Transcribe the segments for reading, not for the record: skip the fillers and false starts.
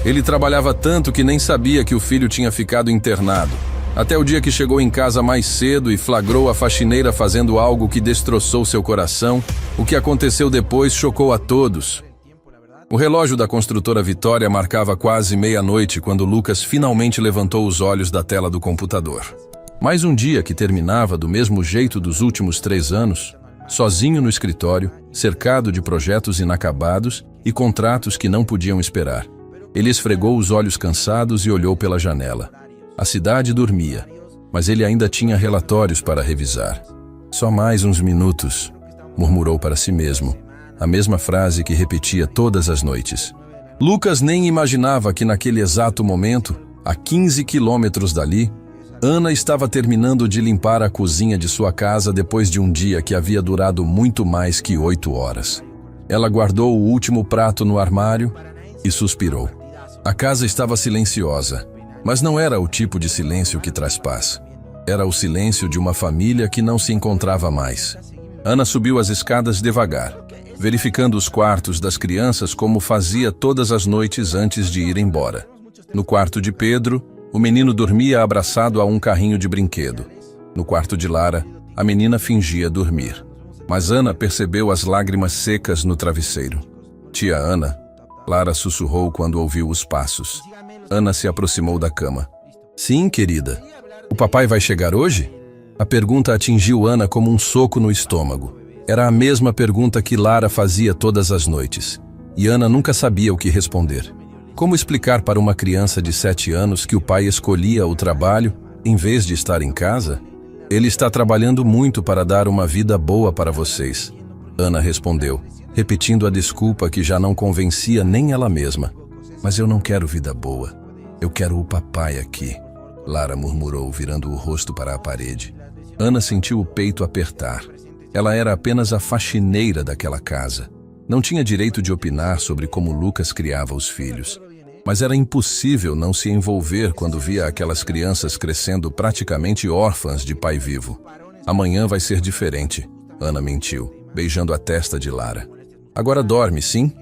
Ele trabalhava tanto que nem sabia que o filho tinha ficado internado. Até o dia que chegou em casa mais cedo e flagrou a faxineira fazendo algo que destroçou seu coração. O que aconteceu depois chocou a todos. O relógio da construtora Vitória marcava quase meia-noite quando Lucas finalmente levantou os olhos da tela do computador. Mais um dia que terminava do mesmo jeito dos últimos 3 anos, sozinho no escritório, cercado de projetos inacabados e contratos que não podiam esperar. Ele esfregou os olhos cansados e olhou pela janela. A cidade dormia, mas ele ainda tinha relatórios para revisar. Só mais uns minutos, murmurou para si mesmo, a mesma frase que repetia todas as noites. Lucas nem imaginava que naquele exato momento, a 15 quilômetros dali, Ana estava terminando de limpar a cozinha de sua casa depois de um dia que havia durado muito mais que 8 horas. Ela guardou o último prato no armário e suspirou. A casa estava silenciosa, mas não era o tipo de silêncio que traz paz. Era o silêncio de uma família que não se encontrava mais. Ana subiu as escadas devagar, verificando os quartos das crianças como fazia todas as noites antes de ir embora. No quarto de Pedro, o menino dormia abraçado a um carrinho de brinquedo. No quarto de Lara, a menina fingia dormir. Mas Ana percebeu as lágrimas secas no travesseiro. Tia Ana, Lara sussurrou quando ouviu os passos. Ana se aproximou da cama. Sim, querida. O papai vai chegar hoje? A pergunta atingiu Ana como um soco no estômago. Era a mesma pergunta que Lara fazia todas as noites. E Ana nunca sabia o que responder. Como explicar para uma criança de 7 anos que o pai escolhia o trabalho em vez de estar em casa? Ele está trabalhando muito para dar uma vida boa para vocês. Ana respondeu, repetindo a desculpa que já não convencia nem ela mesma. Mas eu não quero vida boa. Eu quero o papai aqui. Lara murmurou, virando o rosto para a parede. Ana sentiu o peito apertar. Ela era apenas a faxineira daquela casa. Não tinha direito de opinar sobre como Lucas criava os filhos. Mas era impossível não se envolver quando via aquelas crianças crescendo praticamente órfãs de pai vivo. Amanhã vai ser diferente, Ana mentiu, beijando a testa de Lara. Agora dorme, sim?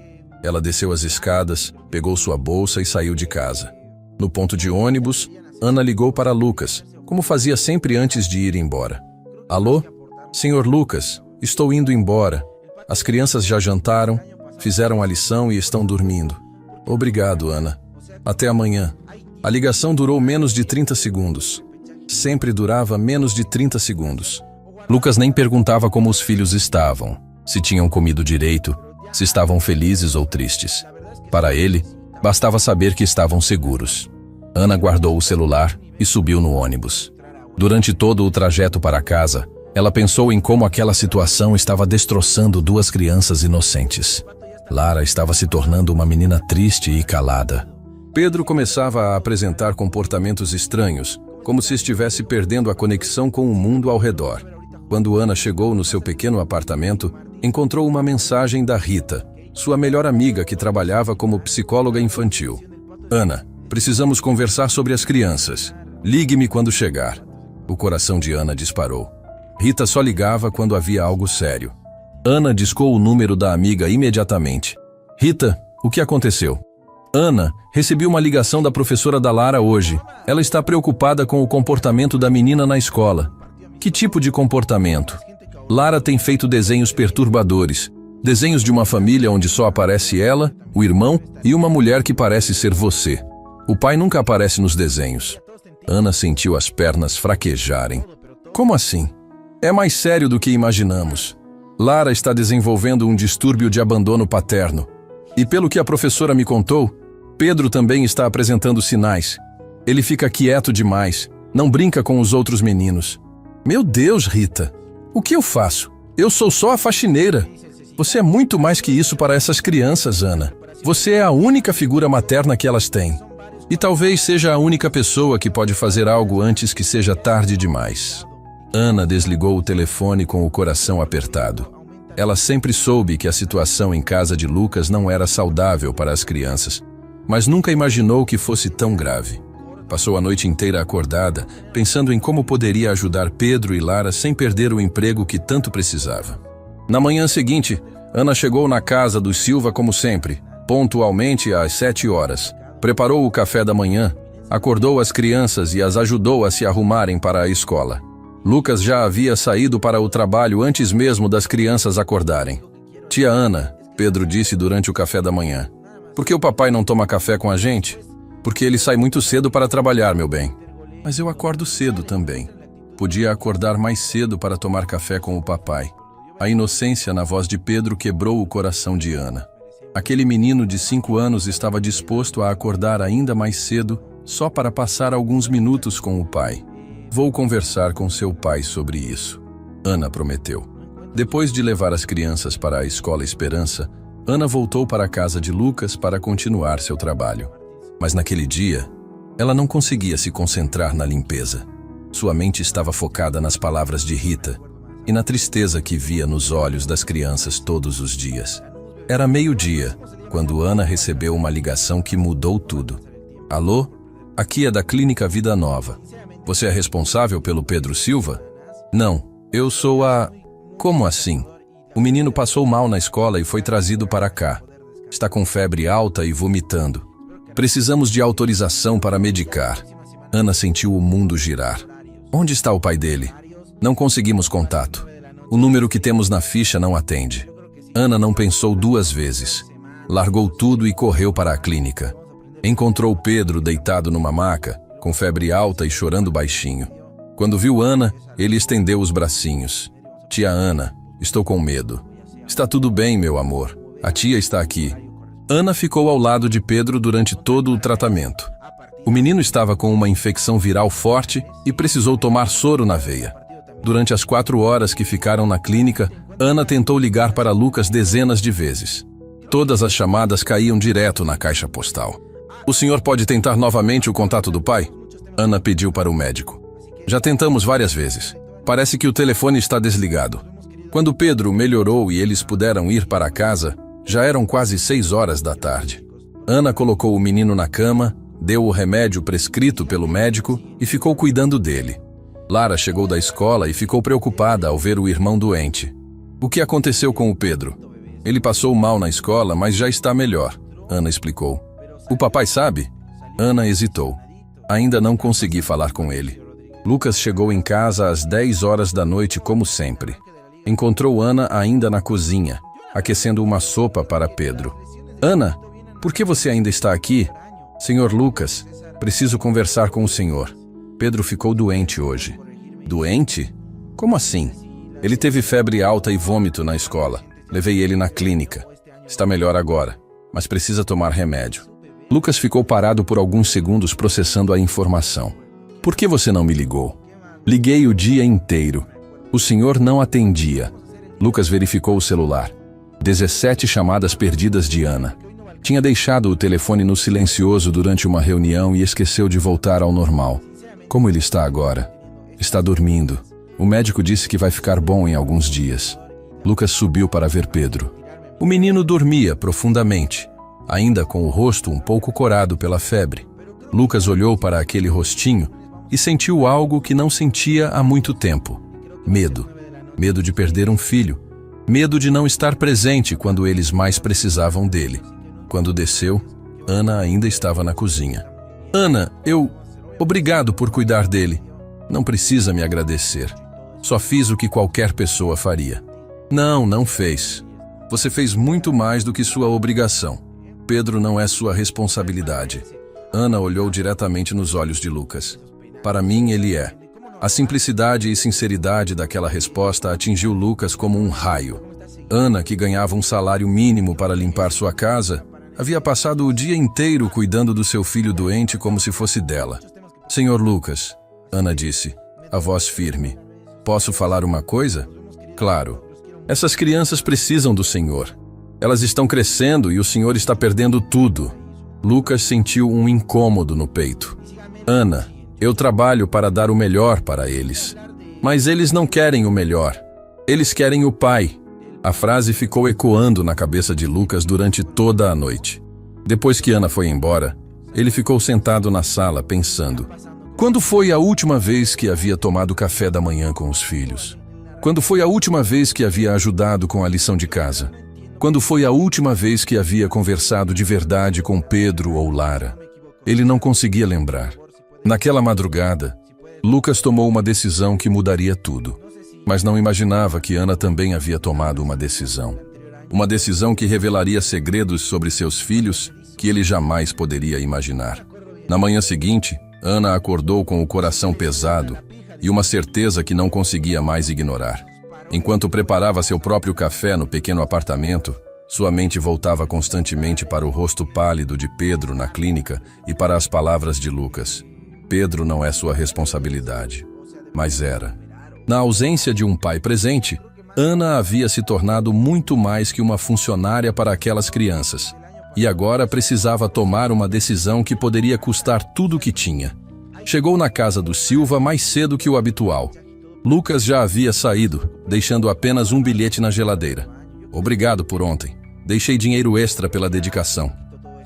Ela desceu as escadas, pegou sua bolsa e saiu de casa. No ponto de ônibus, Ana ligou para Lucas, como fazia sempre antes de ir embora. Alô? Senhor Lucas, estou indo embora. As crianças já jantaram, fizeram a lição e estão dormindo. Obrigado, Ana. Até amanhã. A ligação durou menos de 30 segundos. Sempre durava menos de 30 segundos. Lucas nem perguntava como os filhos estavam, se tinham comido direito, se estavam felizes ou tristes. Para ele, bastava saber que estavam seguros. Ana guardou o celular e subiu no ônibus. Durante todo o trajeto para casa, ela pensou em como aquela situação estava destroçando 2 crianças inocentes. Lara estava se tornando uma menina triste e calada. Pedro começava a apresentar comportamentos estranhos, como se estivesse perdendo a conexão com o mundo ao redor. Quando Ana chegou no seu pequeno apartamento, encontrou uma mensagem da Rita, sua melhor amiga que trabalhava como psicóloga infantil. Ana, precisamos conversar sobre as crianças. Ligue-me quando chegar. O coração de Ana disparou. Rita só ligava quando havia algo sério. Ana discou o número da amiga imediatamente. Rita, o que aconteceu? Ana, recebi uma ligação da professora da Lara hoje. Ela está preocupada com o comportamento da menina na escola. Que tipo de comportamento? Lara tem feito desenhos perturbadores. Desenhos de uma família onde só aparece ela, o irmão e uma mulher que parece ser você. O pai nunca aparece nos desenhos. Ana sentiu as pernas fraquejarem. Como assim? É mais sério do que imaginamos. Lara está desenvolvendo um distúrbio de abandono paterno. E pelo que a professora me contou, Pedro também está apresentando sinais. Ele fica quieto demais, não brinca com os outros meninos. Meu Deus, Rita, o que eu faço? Eu sou só a faxineira. Você é muito mais que isso para essas crianças, Ana. Você é a única figura materna que elas têm. E talvez seja a única pessoa que pode fazer algo antes que seja tarde demais. Ana desligou o telefone com o coração apertado. Ela sempre soube que a situação em casa de Lucas não era saudável para as crianças, mas nunca imaginou que fosse tão grave. Passou a noite inteira acordada, pensando em como poderia ajudar Pedro e Lara sem perder o emprego que tanto precisava. Na manhã seguinte, Ana chegou na casa dos Silva como sempre, pontualmente às 7 horas. Preparou o café da manhã, acordou as crianças e as ajudou a se arrumarem para a escola. Lucas já havia saído para o trabalho antes mesmo das crianças acordarem. Tia Ana, Pedro disse durante o café da manhã, por que o papai não toma café com a gente? Porque ele sai muito cedo para trabalhar, meu bem. Mas eu acordo cedo também. Podia acordar mais cedo para tomar café com o papai. A inocência na voz de Pedro quebrou o coração de Ana. Aquele menino de 5 anos estava disposto a acordar ainda mais cedo só para passar alguns minutos com o pai. Vou conversar com seu pai sobre isso, Ana prometeu. Depois de levar as crianças para a Escola Esperança, Ana voltou para a casa de Lucas para continuar seu trabalho. Mas naquele dia, ela não conseguia se concentrar na limpeza. Sua mente estava focada nas palavras de Rita e na tristeza que via nos olhos das crianças todos os dias. Era meio-dia, quando Ana recebeu uma ligação que mudou tudo. Alô? Aqui é da Clínica Vida Nova. Você é responsável pelo Pedro Silva? Não, eu sou a... Como assim? O menino passou mal na escola e foi trazido para cá. Está com febre alta e vomitando. Precisamos de autorização para medicar. Ana sentiu o mundo girar. Onde está o pai dele? Não conseguimos contato. O número que temos na ficha não atende. Ana não pensou 2 vezes. Largou tudo e correu para a clínica. Encontrou Pedro deitado numa maca, com febre alta e chorando baixinho. Quando viu Ana, ele estendeu os bracinhos. Tia Ana, estou com medo. Está tudo bem, meu amor. A tia está aqui. Ana ficou ao lado de Pedro durante todo o tratamento. O menino estava com uma infecção viral forte e precisou tomar soro na veia. Durante as 4 horas que ficaram na clínica, Ana tentou ligar para Lucas dezenas de vezes. Todas as chamadas caíam direto na caixa postal. O senhor pode tentar novamente o contato do pai? Ana pediu para o médico. Já tentamos várias vezes. Parece que o telefone está desligado. Quando Pedro melhorou e eles puderam ir para casa, já eram quase 6 horas da tarde. Ana colocou o menino na cama, deu o remédio prescrito pelo médico e ficou cuidando dele. Lara chegou da escola e ficou preocupada ao ver o irmão doente. O que aconteceu com o Pedro? Ele passou mal na escola, mas já está melhor, Ana explicou. O papai sabe? Ana hesitou. Ainda não consegui falar com ele. Lucas chegou em casa às 10 horas da noite, como sempre. Encontrou Ana ainda na cozinha, aquecendo uma sopa para Pedro. Ana, por que você ainda está aqui? Senhor Lucas, preciso conversar com o senhor. Pedro ficou doente hoje. Doente? Como assim? Ele teve febre alta e vômito na escola. Levei ele na clínica. Está melhor agora, mas precisa tomar remédio. Lucas ficou parado por alguns segundos processando a informação. Por que você não me ligou? Liguei o dia inteiro. O senhor não atendia. Lucas verificou o celular. 17 chamadas perdidas de Ana. Tinha deixado o telefone no silencioso durante uma reunião e esqueceu de voltar ao normal. Como ele está agora? Está dormindo. O médico disse que vai ficar bom em alguns dias. Lucas subiu para ver Pedro. O menino dormia profundamente, ainda com o rosto um pouco corado pela febre. Lucas olhou para aquele rostinho e sentiu algo que não sentia há muito tempo. Medo. Medo de perder um filho. Medo de não estar presente quando eles mais precisavam dele. Quando desceu, Ana ainda estava na cozinha. Ana, Obrigado por cuidar dele. Não precisa me agradecer. Só fiz o que qualquer pessoa faria. Não fez. Você fez muito mais do que sua obrigação. Pedro não é sua responsabilidade. Ana olhou diretamente nos olhos de Lucas. Para mim, ele é. A simplicidade e sinceridade daquela resposta atingiu Lucas como um raio. Ana, que ganhava um salário mínimo para limpar sua casa, havia passado o dia inteiro cuidando do seu filho doente como se fosse dela. Senhor Lucas, Ana disse, a voz firme. Posso falar uma coisa? Claro. Essas crianças precisam do Senhor. Elas estão crescendo e o Senhor está perdendo tudo. Lucas sentiu um incômodo no peito. Ana, eu trabalho para dar o melhor para eles. Mas eles não querem o melhor. Eles querem o Pai. A frase ficou ecoando na cabeça de Lucas durante toda a noite. Depois que Ana foi embora, ele ficou sentado na sala pensando. Quando foi a última vez que havia tomado café da manhã com os filhos? Quando foi a última vez que havia ajudado com a lição de casa? Quando foi a última vez que havia conversado de verdade com Pedro ou Lara? Ele não conseguia lembrar. Naquela madrugada, Lucas tomou uma decisão que mudaria tudo. Mas não imaginava que Ana também havia tomado uma decisão. Uma decisão que revelaria segredos sobre seus filhos que ele jamais poderia imaginar. Na manhã seguinte, Ana acordou com o coração pesado e uma certeza que não conseguia mais ignorar. Enquanto preparava seu próprio café no pequeno apartamento, sua mente voltava constantemente para o rosto pálido de Pedro na clínica e para as palavras de Lucas. Pedro não é sua responsabilidade, mas era. Na ausência de um pai presente, Ana havia se tornado muito mais que uma funcionária para aquelas crianças. E agora precisava tomar uma decisão que poderia custar tudo o que tinha. Chegou na casa do Silva mais cedo que o habitual. Lucas já havia saído, deixando apenas um bilhete na geladeira. Obrigado por ontem. Deixei dinheiro extra pela dedicação.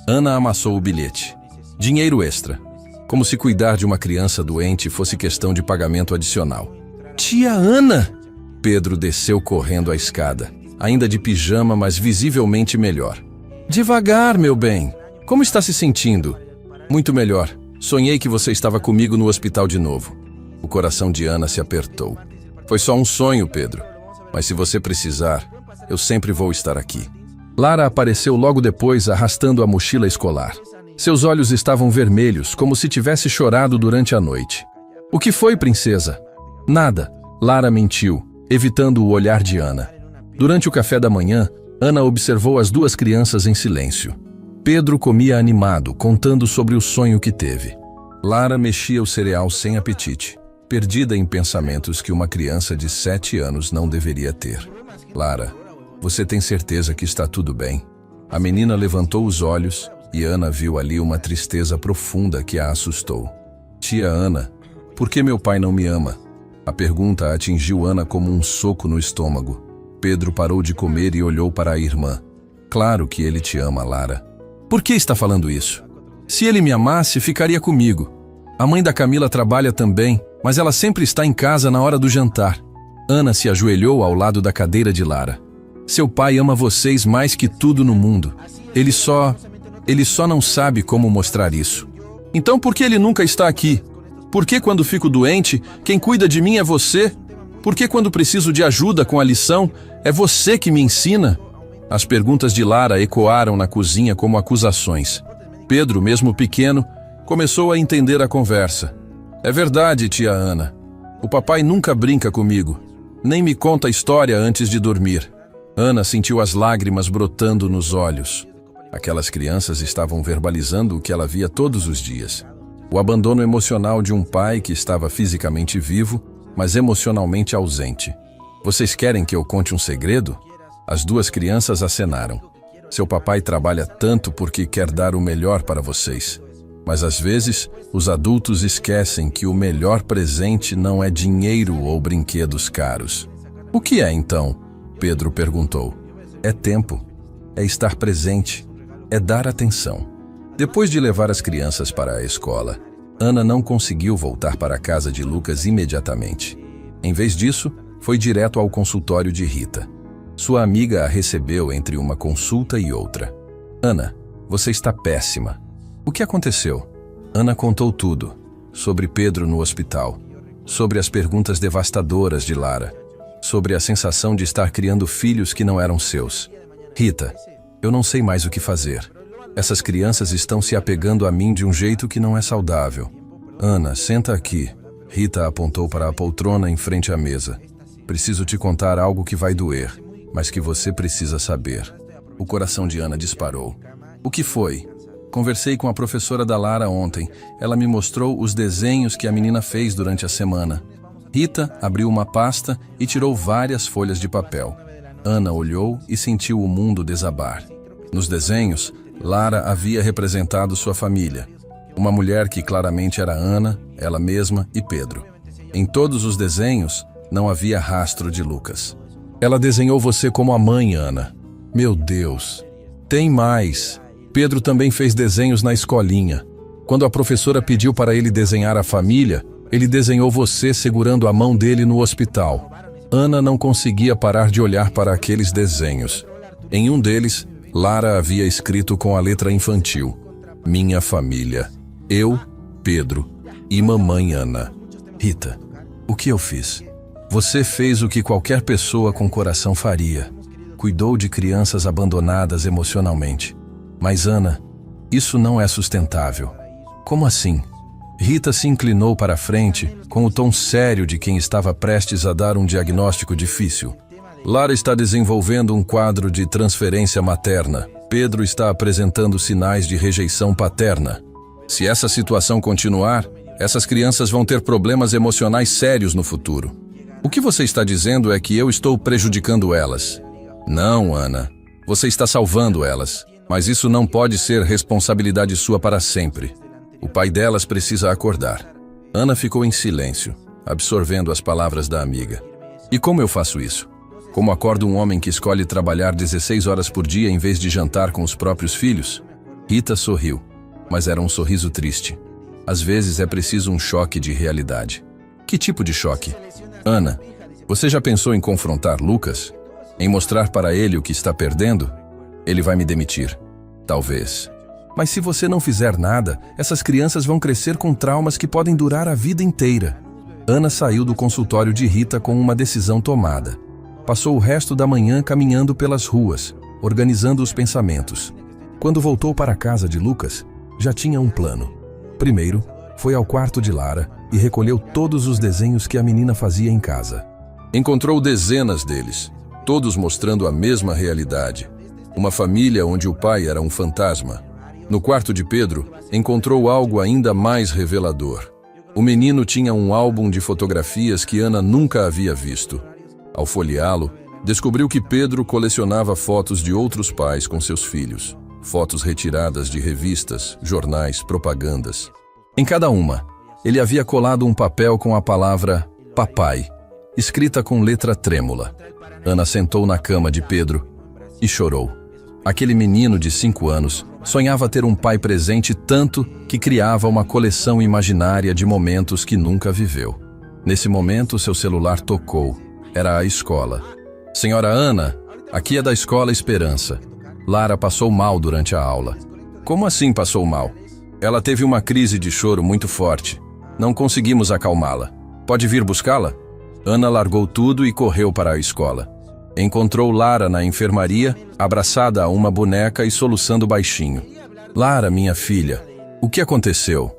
Ana amassou o bilhete. Dinheiro extra. Como se cuidar de uma criança doente fosse questão de pagamento adicional. Tia Ana! Pedro desceu correndo a escada, ainda de pijama, mas visivelmente melhor. Devagar, meu bem. Como está se sentindo? Muito melhor. Sonhei que você estava comigo no hospital de novo. O coração de Ana se apertou. Foi só um sonho, Pedro. Mas se você precisar, eu sempre vou estar aqui. Lara apareceu logo depois, arrastando a mochila escolar. Seus olhos estavam vermelhos, como se tivesse chorado durante a noite. O que foi, princesa? Nada. Lara mentiu, evitando o olhar de Ana. Durante o café da manhã, Ana observou as duas crianças em silêncio. Pedro comia animado, contando sobre o sonho que teve. Lara mexia o cereal sem apetite, perdida em pensamentos que uma criança de 7 anos não deveria ter. Lara, você tem certeza que está tudo bem? A menina levantou os olhos e Ana viu ali uma tristeza profunda que a assustou. Tia Ana, por que meu pai não me ama? A pergunta atingiu Ana como um soco no estômago. Pedro parou de comer e olhou para a irmã. Claro que ele te ama, Lara. Por que está falando isso? Se ele me amasse, ficaria comigo. A mãe da Camila trabalha também, mas ela sempre está em casa na hora do jantar. Ana se ajoelhou ao lado da cadeira de Lara. Seu pai ama vocês mais que tudo no mundo. Ele só não sabe como mostrar isso. Então por que ele nunca está aqui? Por que quando fico doente, quem cuida de mim é você? Por que quando preciso de ajuda com a lição, é você que me ensina? As perguntas de Lara ecoaram na cozinha como acusações. Pedro, mesmo pequeno, começou a entender a conversa. É verdade, tia Ana. O papai nunca brinca comigo, nem me conta a história antes de dormir. Ana sentiu as lágrimas brotando nos olhos. Aquelas crianças estavam verbalizando o que ela via todos os dias. O abandono emocional de um pai que estava fisicamente vivo, mas emocionalmente ausente. Vocês querem que eu conte um segredo? As duas crianças acenaram. Seu papai trabalha tanto porque quer dar o melhor para vocês. Mas às vezes, os adultos esquecem que o melhor presente não é dinheiro ou brinquedos caros. O que é então? Pedro perguntou. É tempo. É estar presente. É dar atenção. Depois de levar as crianças para a escola, Ana não conseguiu voltar para a casa de Lucas imediatamente. Em vez disso, foi direto ao consultório de Rita. Sua amiga a recebeu entre uma consulta e outra. Ana, você está péssima. O que aconteceu? Ana contou tudo. Sobre Pedro no hospital. Sobre as perguntas devastadoras de Lara. Sobre a sensação de estar criando filhos que não eram seus. Rita, eu não sei mais o que fazer. Essas crianças estão se apegando a mim de um jeito que não é saudável. Ana, senta aqui. Rita apontou para a poltrona em frente à mesa. Preciso te contar algo que vai doer, mas que você precisa saber. O coração de Ana disparou. O que foi? Conversei com a professora da Lara ontem. Ela me mostrou os desenhos que a menina fez durante a semana. Rita abriu uma pasta e tirou várias folhas de papel. Ana olhou e sentiu o mundo desabar. Nos desenhos, Lara havia representado sua família. Uma mulher que claramente era Ana, ela mesma e Pedro. Em todos os desenhos, não havia rastro de Lucas. Ela desenhou você como a mãe, Ana. Meu Deus! Tem mais! Pedro também fez desenhos na escolinha. Quando a professora pediu para ele desenhar a família, ele desenhou você segurando a mão dele no hospital. Ana não conseguia parar de olhar para aqueles desenhos. Em um deles, Lara havia escrito com a letra infantil: Minha família. Eu, Pedro e mamãe Ana. Rita, o que eu fiz? Você fez o que qualquer pessoa com coração faria. Cuidou de crianças abandonadas emocionalmente. Mas Ana, isso não é sustentável. Como assim? Rita se inclinou para a frente, com o tom sério de quem estava prestes a dar um diagnóstico difícil. Lara está desenvolvendo um quadro de transferência materna. Pedro está apresentando sinais de rejeição paterna. Se essa situação continuar, essas crianças vão ter problemas emocionais sérios no futuro. O que você está dizendo é que eu estou prejudicando elas. Não, Ana. Você está salvando elas. Mas isso não pode ser responsabilidade sua para sempre. O pai delas precisa acordar. Ana ficou em silêncio, absorvendo as palavras da amiga. E como eu faço isso? Como acordo um homem que escolhe trabalhar 16 horas por dia em vez de jantar com os próprios filhos? Rita sorriu, mas era um sorriso triste. Às vezes é preciso um choque de realidade. Que tipo de choque? Ana, você já pensou em confrontar Lucas? Em mostrar para ele o que está perdendo? Ele vai me demitir. Talvez. Mas se você não fizer nada, essas crianças vão crescer com traumas que podem durar a vida inteira. Ana saiu do consultório de Rita com uma decisão tomada. Passou o resto da manhã caminhando pelas ruas, organizando os pensamentos. Quando voltou para a casa de Lucas, já tinha um plano. Primeiro, foi ao quarto de Lara e recolheu todos os desenhos que a menina fazia em casa. Encontrou dezenas deles, todos mostrando a mesma realidade. Uma família onde o pai era um fantasma. No quarto de Pedro, encontrou algo ainda mais revelador. O menino tinha um álbum de fotografias que Ana nunca havia visto. Ao folheá-lo, descobriu que Pedro colecionava fotos de outros pais com seus filhos. Fotos retiradas de revistas, jornais, propagandas. Em cada uma, ele havia colado um papel com a palavra papai, escrita com letra trêmula. Ana sentou na cama de Pedro e chorou. Aquele menino de 5 anos sonhava ter um pai presente tanto que criava uma coleção imaginária de momentos que nunca viveu. Nesse momento, seu celular tocou. Era a escola. Senhora Ana, aqui é da Escola Esperança. Lara passou mal durante a aula. Como assim passou mal? Ela teve uma crise de choro muito forte. Não conseguimos acalmá-la. Pode vir buscá-la? Ana largou tudo e correu para a escola. Encontrou Lara na enfermaria, abraçada a uma boneca e soluçando baixinho. Lara, minha filha, o que aconteceu?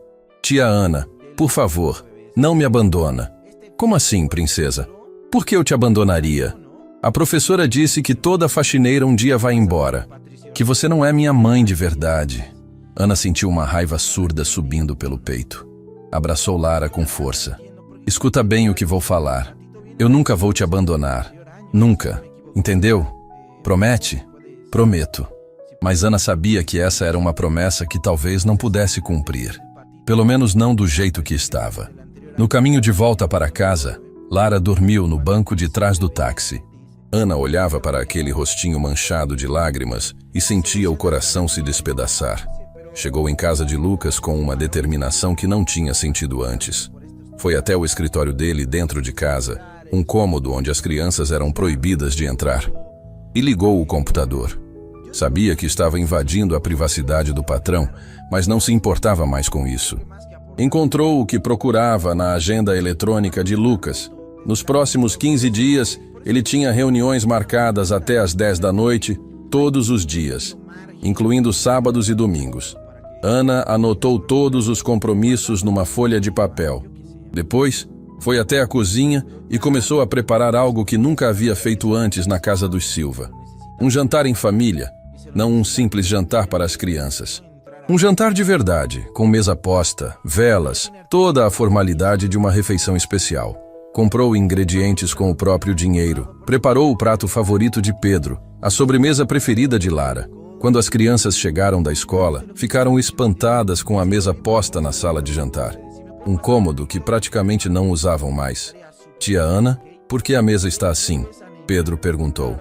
Tia Ana, por favor, não me abandona. Como assim, princesa? Por que eu te abandonaria? A professora disse que toda faxineira um dia vai embora. Que você não é minha mãe de verdade. Ana sentiu uma raiva surda subindo pelo peito. Abraçou Lara com força. Escuta bem o que vou falar. Eu nunca vou te abandonar. Nunca. Entendeu? Promete? Prometo. Mas Ana sabia que essa era uma promessa que talvez não pudesse cumprir. Pelo menos não do jeito que estava. No caminho de volta para casa, Lara dormiu no banco de trás do táxi. Ana olhava para aquele rostinho manchado de lágrimas e sentia o coração se despedaçar. Chegou em casa de Lucas com uma determinação que não tinha sentido antes. Foi até o escritório dele dentro de casa, um cômodo onde as crianças eram proibidas de entrar. E ligou o computador. Sabia que estava invadindo a privacidade do patrão, mas não se importava mais com isso. Encontrou o que procurava na agenda eletrônica de Lucas. Nos próximos 15 dias, ele tinha reuniões marcadas até às 10 da noite, todos os dias, incluindo sábados e domingos. Ana anotou todos os compromissos numa folha de papel. Depois, foi até a cozinha e começou a preparar algo que nunca havia feito antes na casa dos Silva. Um jantar em família, não um simples jantar para as crianças. Um jantar de verdade, com mesa posta, velas, toda a formalidade de uma refeição especial. Comprou ingredientes com o próprio dinheiro, preparou o prato favorito de Pedro, a sobremesa preferida de Lara. Quando as crianças chegaram da escola, ficaram espantadas com a mesa posta na sala de jantar. Um cômodo que praticamente não usavam mais. Tia Ana, por que a mesa está assim? Pedro perguntou.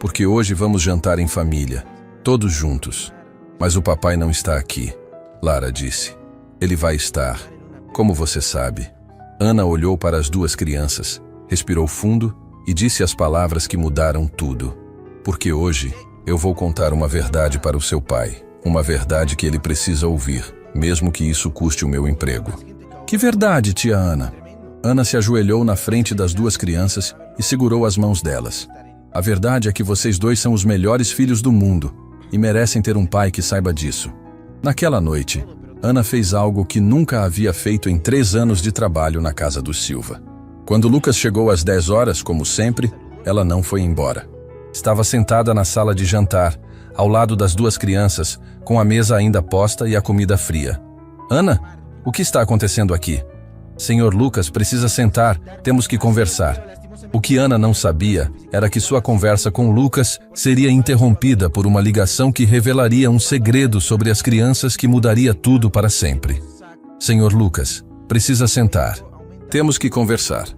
Porque hoje vamos jantar em família, todos juntos. Mas o papai não está aqui, Lara disse. Ele vai estar, como você sabe. Ana olhou para as duas crianças, respirou fundo e disse as palavras que mudaram tudo. Porque hoje eu vou contar uma verdade para o seu pai, uma verdade que ele precisa ouvir. mesmo que isso custe o meu emprego. Que verdade, tia Ana. Ana se ajoelhou na frente das duas crianças e segurou as mãos delas. A verdade é que vocês dois são os melhores filhos do mundo e merecem ter um pai que saiba disso. Naquela noite, Ana fez algo que nunca havia feito em 3 anos de trabalho na casa dos Silva. Quando Lucas chegou às 10 horas, como sempre, ela não foi embora. Estava sentada na sala de jantar, ao lado das duas crianças, com a mesa ainda posta e a comida fria. Ana, o que está acontecendo aqui? Senhor Lucas precisa sentar, temos que conversar. O que Ana não sabia era que sua conversa com Lucas seria interrompida por uma ligação que revelaria um segredo sobre as crianças que mudaria tudo para sempre. Senhor Lucas, precisa sentar. Temos que conversar,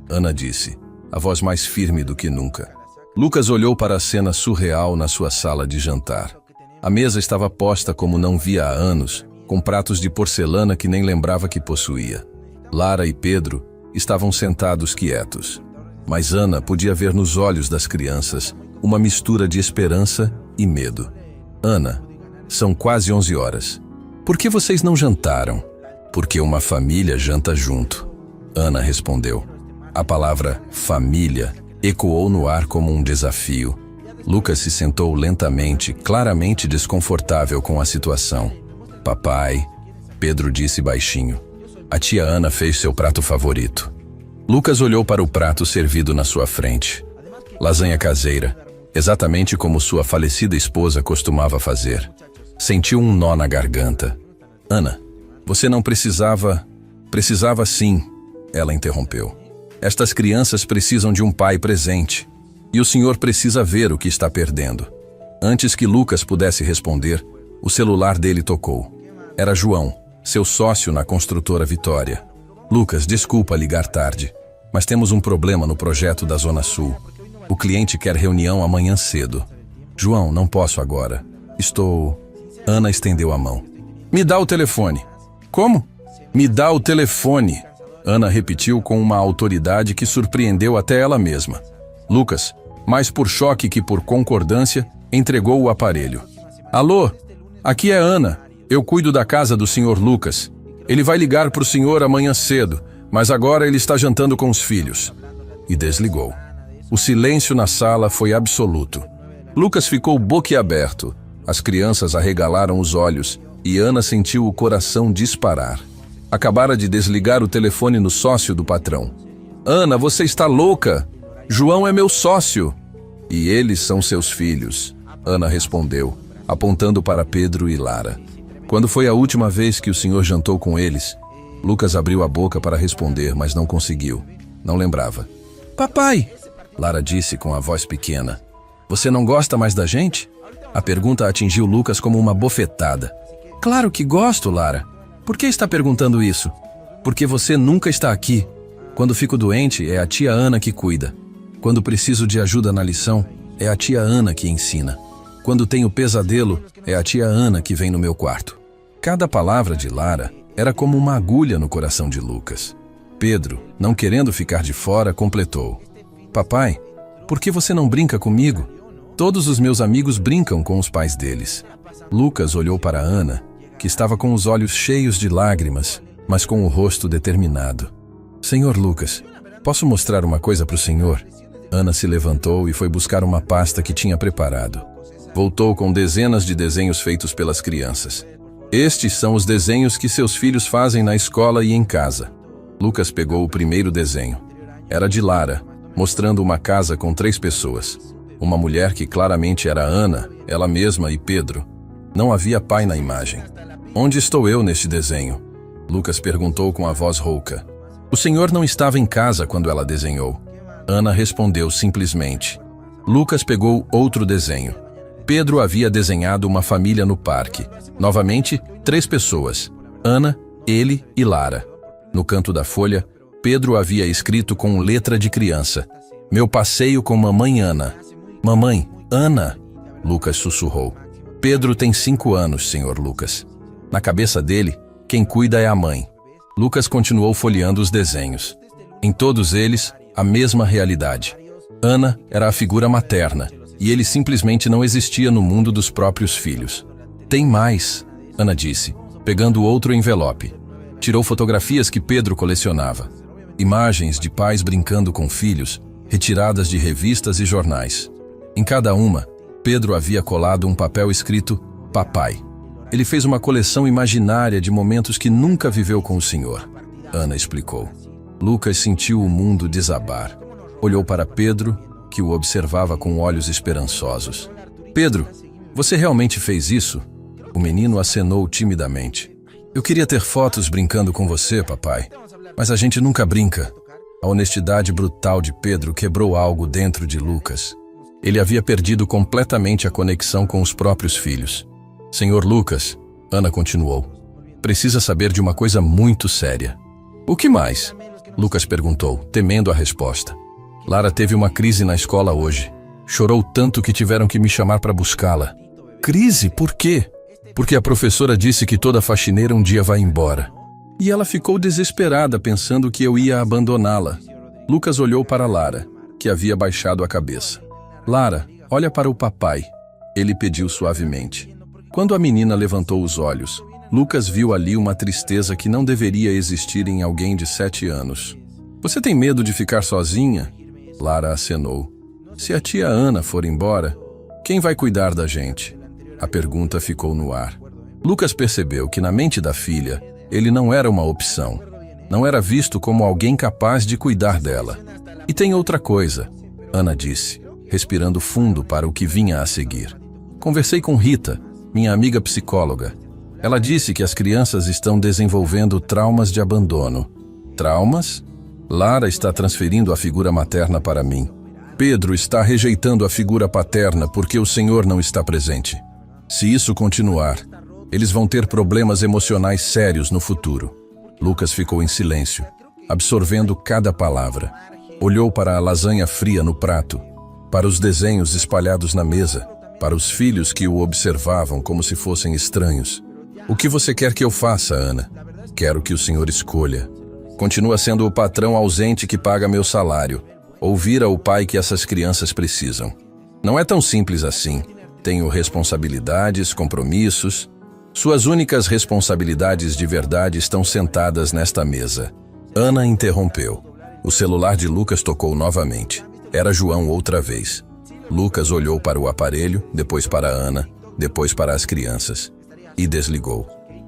Ana disse, a voz mais firme do que nunca. Lucas olhou para a cena surreal na sua sala de jantar. A mesa estava posta como não via há anos, com pratos de porcelana que nem lembrava que possuía. Lara e Pedro estavam sentados quietos. Mas Ana podia ver nos olhos das crianças uma mistura de esperança e medo. Ana, são quase 11 horas. Por que vocês não jantaram? Porque uma família janta junto. Ana respondeu. A palavra família ecoou no ar como um desafio. Lucas se sentou lentamente, claramente desconfortável com a situação. Papai, Pedro disse baixinho. A tia Ana fez seu prato favorito. Lucas olhou para o prato servido na sua frente. Lasanha caseira, exatamente como sua falecida esposa costumava fazer. Sentiu um nó na garganta. Ana, você não precisava... Precisava sim, ela interrompeu. Estas crianças precisam de um pai presente. E o senhor precisa ver o que está perdendo. Antes que Lucas pudesse responder, o celular dele tocou. Era João, seu sócio na construtora Vitória. Lucas, desculpa ligar tarde, mas temos um problema no projeto da Zona Sul. O cliente quer reunião amanhã cedo. João, não posso agora. Ana estendeu a mão. Me dá o telefone. Como? Me dá o telefone. Ana repetiu com uma autoridade que surpreendeu até ela mesma. Lucas, mais por choque que por concordância, entregou o aparelho. Alô? Aqui é Ana. Eu cuido da casa do senhor Lucas. Ele vai ligar para o senhor amanhã cedo, mas agora ele está jantando com os filhos. E desligou. O silêncio na sala foi absoluto. Lucas ficou boquiaberto. As crianças arregalaram os olhos e Ana sentiu o coração disparar. Acabara de desligar o telefone no sócio do patrão. Ana, você está louca? João é meu sócio. E eles são seus filhos, Ana respondeu, apontando para Pedro e Lara. Quando foi a última vez que o senhor jantou com eles? Lucas abriu a boca para responder, mas não conseguiu. Não lembrava. Papai, Lara disse com a voz pequena. Você não gosta mais da gente? A pergunta atingiu Lucas como uma bofetada. Claro que gosto, Lara. Por que está perguntando isso? Porque você nunca está aqui. Quando fico doente, é a tia Ana que cuida. Quando preciso de ajuda na lição, é a tia Ana que ensina. Quando tenho pesadelo, é a tia Ana que vem no meu quarto. Cada palavra de Lara era como uma agulha no coração de Lucas. Pedro, não querendo ficar de fora, completou. Papai, por que você não brinca comigo? Todos os meus amigos brincam com os pais deles. Lucas olhou para Ana, que estava com os olhos cheios de lágrimas, mas com o rosto determinado. Senhor Lucas, posso mostrar uma coisa para o senhor? Ana se levantou e foi buscar uma pasta que tinha preparado. Voltou com dezenas de desenhos feitos pelas crianças. Estes são os desenhos que seus filhos fazem na escola e em casa. Lucas pegou o primeiro desenho. Era de Lara, mostrando uma casa com 3 pessoas. Uma mulher que claramente era Ana, ela mesma e Pedro. Não havia pai na imagem. Onde estou eu neste desenho? Lucas perguntou com a voz rouca. O senhor não estava em casa quando ela desenhou. Ana respondeu simplesmente. Lucas pegou outro desenho. Pedro havia desenhado uma família no parque. Novamente, 3 pessoas. Ana, ele e Lara. No canto da folha, Pedro havia escrito com letra de criança. Meu passeio com mamãe Ana. Mamãe, Ana, Lucas sussurrou. Pedro tem 5 anos, senhor Lucas. Na cabeça dele, quem cuida é a mãe. Lucas continuou folheando os desenhos. Em todos eles, a mesma realidade. Ana era a figura materna, e ele simplesmente não existia no mundo dos próprios filhos. Tem mais, Ana disse, pegando outro envelope. Tirou fotografias que Pedro colecionava. Imagens de pais brincando com filhos, retiradas de revistas e jornais. Em cada uma, Pedro havia colado um papel escrito Papai. Ele fez uma coleção imaginária de momentos que nunca viveu com o senhor. Ana explicou. Lucas sentiu o mundo desabar. Olhou para Pedro, que o observava com olhos esperançosos. Pedro, você realmente fez isso? O menino acenou timidamente. Eu queria ter fotos brincando com você, papai. Mas a gente nunca brinca. A honestidade brutal de Pedro quebrou algo dentro de Lucas. Ele havia perdido completamente a conexão com os próprios filhos. Senhor Lucas, Ana continuou, precisa saber de uma coisa muito séria. O que mais? Lucas perguntou, temendo a resposta. Lara teve uma crise na escola hoje. Chorou tanto que tiveram que me chamar para buscá-la. Crise? Por quê? Porque a professora disse que toda faxineira um dia vai embora. E ela ficou desesperada pensando que eu ia abandoná-la. Lucas olhou para Lara, que havia baixado a cabeça. Lara, olha para o papai. Ele pediu suavemente. Quando a menina levantou os olhos, Lucas viu ali uma tristeza que não deveria existir em alguém de 7 anos. Você tem medo de ficar sozinha? Lara acenou. Se a tia Ana for embora, quem vai cuidar da gente? A pergunta ficou no ar. Lucas percebeu que na mente da filha, ele não era uma opção. Não era visto como alguém capaz de cuidar dela. E tem outra coisa, Ana disse, respirando fundo para o que vinha a seguir. Conversei com Rita, minha amiga psicóloga. Ela disse que as crianças estão desenvolvendo traumas de abandono. Traumas? Lara está transferindo a figura materna para mim. Pedro está rejeitando a figura paterna porque o Senhor não está presente. Se isso continuar, eles vão ter problemas emocionais sérios no futuro. Lucas ficou em silêncio, absorvendo cada palavra. Olhou para a lasanha fria no prato, para os desenhos espalhados na mesa, para os filhos que o observavam como se fossem estranhos. O que você quer que eu faça, Ana? Quero que o senhor escolha. Continua sendo o patrão ausente que paga meu salário, ou vira o pai que essas crianças precisam. Não é tão simples assim. Tenho responsabilidades, compromissos. Suas únicas responsabilidades de verdade estão sentadas nesta mesa. Ana interrompeu. O celular de Lucas tocou novamente. Era João outra vez. Lucas olhou para o aparelho, depois para Ana, depois para as crianças. E desligou.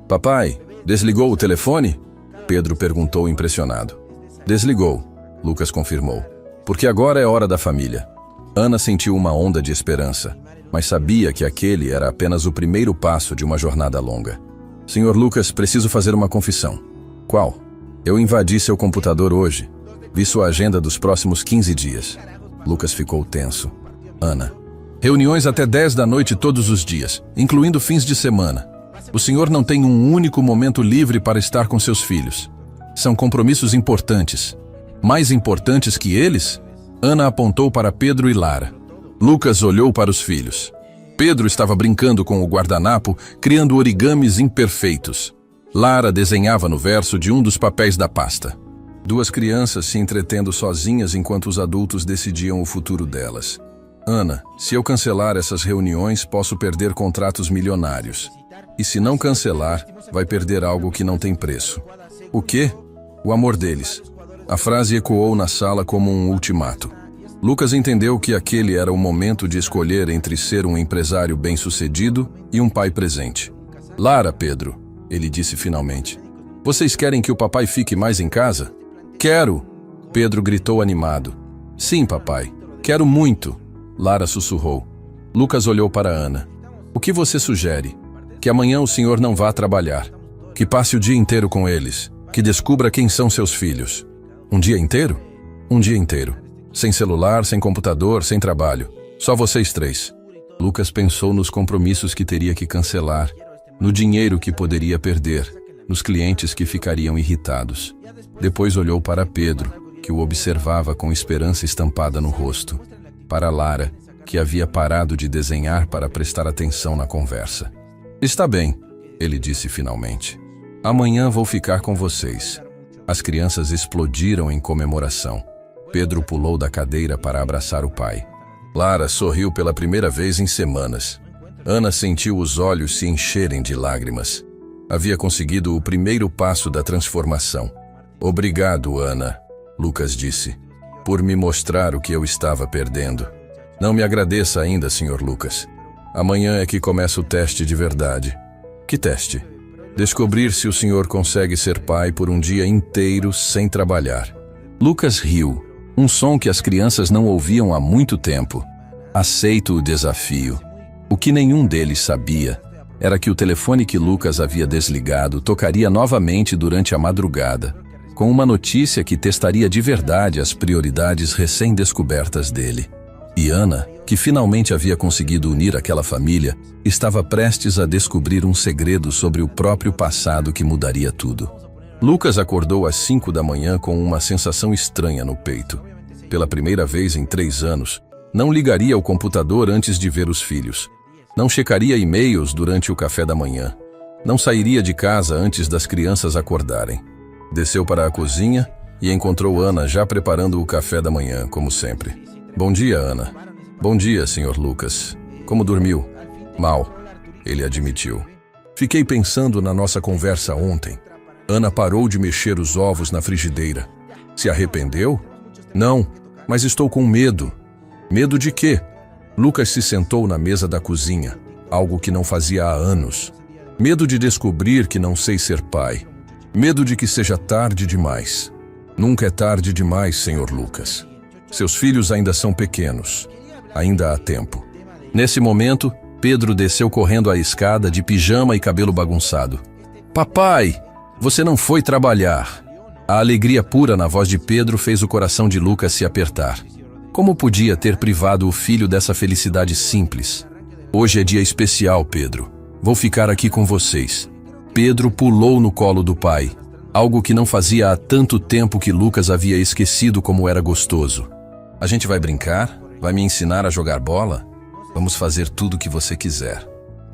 Papai, desligou o telefone? Pedro perguntou impressionado. Desligou, Lucas confirmou. Porque agora é hora da família. Ana sentiu uma onda de esperança, mas sabia que aquele era apenas o primeiro passo de uma jornada longa. Senhor Lucas, preciso fazer uma confissão. Qual? Eu invadi seu computador hoje. Vi sua agenda dos próximos 15 dias. Lucas ficou tenso. Ana. Reuniões até 10 da noite todos os dias, incluindo fins de semana. O senhor não tem um único momento livre para estar com seus filhos. São compromissos importantes. Mais importantes que eles? Ana apontou para Pedro e Lara. Lucas olhou para os filhos. Pedro estava brincando com o guardanapo, criando origamis imperfeitos. Lara desenhava no verso de um dos papéis da pasta. Duas crianças se entretendo sozinhas enquanto os adultos decidiam o futuro delas. Ana, se eu cancelar essas reuniões, posso perder contratos milionários. E se não cancelar, vai perder algo que não tem preço. O quê? O amor deles. A frase ecoou na sala como um ultimato. Lucas entendeu que aquele era o momento de escolher entre ser um empresário bem-sucedido e um pai presente. Lara, Pedro, ele disse finalmente. Vocês querem que o papai fique mais em casa? Quero! Pedro gritou animado. Sim, papai. Quero muito! Lara sussurrou. Lucas olhou para Ana. O que você sugere? Que amanhã o senhor não vá trabalhar. Que passe o dia inteiro com eles. Que descubra quem são seus filhos. Um dia inteiro? Um dia inteiro. Sem celular, sem computador, sem trabalho. Só vocês três. Lucas pensou nos compromissos que teria que cancelar, no dinheiro que poderia perder, nos clientes que ficariam irritados. Depois olhou para Pedro, que o observava com esperança estampada no rosto. Para Lara, que havia parado de desenhar para prestar atenção na conversa. Está bem, ele disse finalmente. Amanhã vou ficar com vocês. As crianças explodiram em comemoração. Pedro pulou da cadeira para abraçar o pai. Lara sorriu pela primeira vez em semanas. Ana sentiu os olhos se encherem de lágrimas. Havia conseguido o primeiro passo da transformação. Obrigado, Ana, Lucas disse, por me mostrar o que eu estava perdendo. Não me agradeça ainda, Sr. Lucas. Amanhã é que começa o teste de verdade. Que teste? Descobrir se o senhor consegue ser pai por um dia inteiro sem trabalhar. Lucas riu, um som que as crianças não ouviam há muito tempo. Aceito o desafio. O que nenhum deles sabia era que o telefone que Lucas havia desligado tocaria novamente durante a madrugada, com uma notícia que testaria de verdade as prioridades recém-descobertas dele. E Ana, que finalmente havia conseguido unir aquela família, estava prestes a descobrir um segredo sobre o próprio passado que mudaria tudo. Lucas acordou às 5 da manhã com uma sensação estranha no peito. Pela primeira vez em 3 anos, não ligaria ao computador antes de ver os filhos. Não checaria e-mails durante o café da manhã. Não sairia de casa antes das crianças acordarem. Desceu para a cozinha e encontrou Ana já preparando o café da manhã, como sempre. Bom dia, Ana. Bom dia, Sr. Lucas. Como dormiu? Mal, ele admitiu. Fiquei pensando na nossa conversa ontem. Ana parou de mexer os ovos na frigideira. Se arrependeu? Não, mas estou com medo. Medo de quê? Lucas se sentou na mesa da cozinha, algo que não fazia há anos. Medo de descobrir que não sei ser pai. Medo de que seja tarde demais. Nunca é tarde demais, Sr. Lucas. Seus filhos ainda são pequenos. Ainda há tempo. Nesse momento, Pedro desceu correndo a escada de pijama e cabelo bagunçado. Papai, você não foi trabalhar. A alegria pura na voz de Pedro fez o coração de Lucas se apertar. Como podia ter privado o filho dessa felicidade simples? Hoje é dia especial, Pedro. Vou ficar aqui com vocês. Pedro pulou no colo do pai, algo que não fazia há tanto tempo que Lucas havia esquecido como era gostoso. A gente vai brincar? Vai me ensinar a jogar bola? Vamos fazer tudo o que você quiser.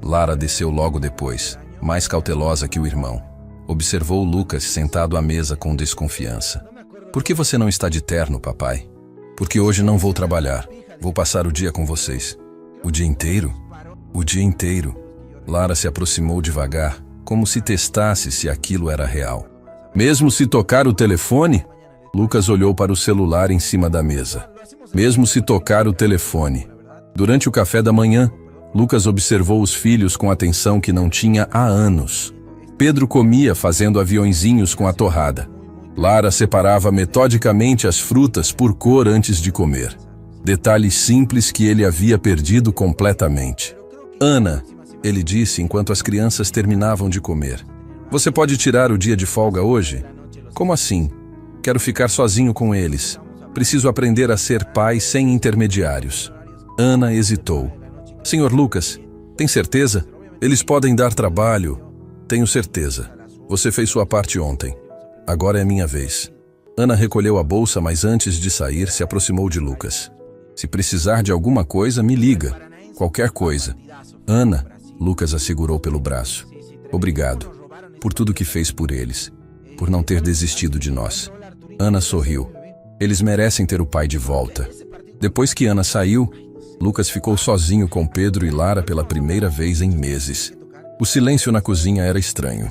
Lara desceu logo depois, mais cautelosa que o irmão. Observou Lucas sentado à mesa com desconfiança. Por que você não está de terno, papai? Porque hoje não vou trabalhar. Vou passar o dia com vocês. O dia inteiro? O dia inteiro. Lara se aproximou devagar, como se testasse se aquilo era real. Mesmo se tocar o telefone? Lucas olhou para o celular em cima da mesa. Mesmo se tocar o telefone. Durante o café da manhã, Lucas observou os filhos com atenção que não tinha há anos. Pedro comia fazendo aviõezinhos com a torrada. Lara separava metodicamente as frutas por cor antes de comer. Detalhes simples que ele havia perdido completamente. Ana, ele disse enquanto as crianças terminavam de comer. Você pode tirar o dia de folga hoje? Como assim? Quero ficar sozinho com eles. Preciso aprender a ser pai sem intermediários. Ana hesitou. Senhor Lucas, tem certeza? Eles podem dar trabalho. Tenho certeza. Você fez sua parte ontem. Agora é minha vez. Ana recolheu a bolsa, mas antes de sair, se aproximou de Lucas. Se precisar de alguma coisa, me liga. Qualquer coisa. Ana, Lucas a segurou pelo braço. Obrigado. Por tudo que fez por eles. Por não ter desistido de nós. Ana sorriu. Eles merecem ter o pai de volta. Depois que Ana saiu, Lucas ficou sozinho com Pedro e Lara pela primeira vez em meses. O silêncio na cozinha era estranho.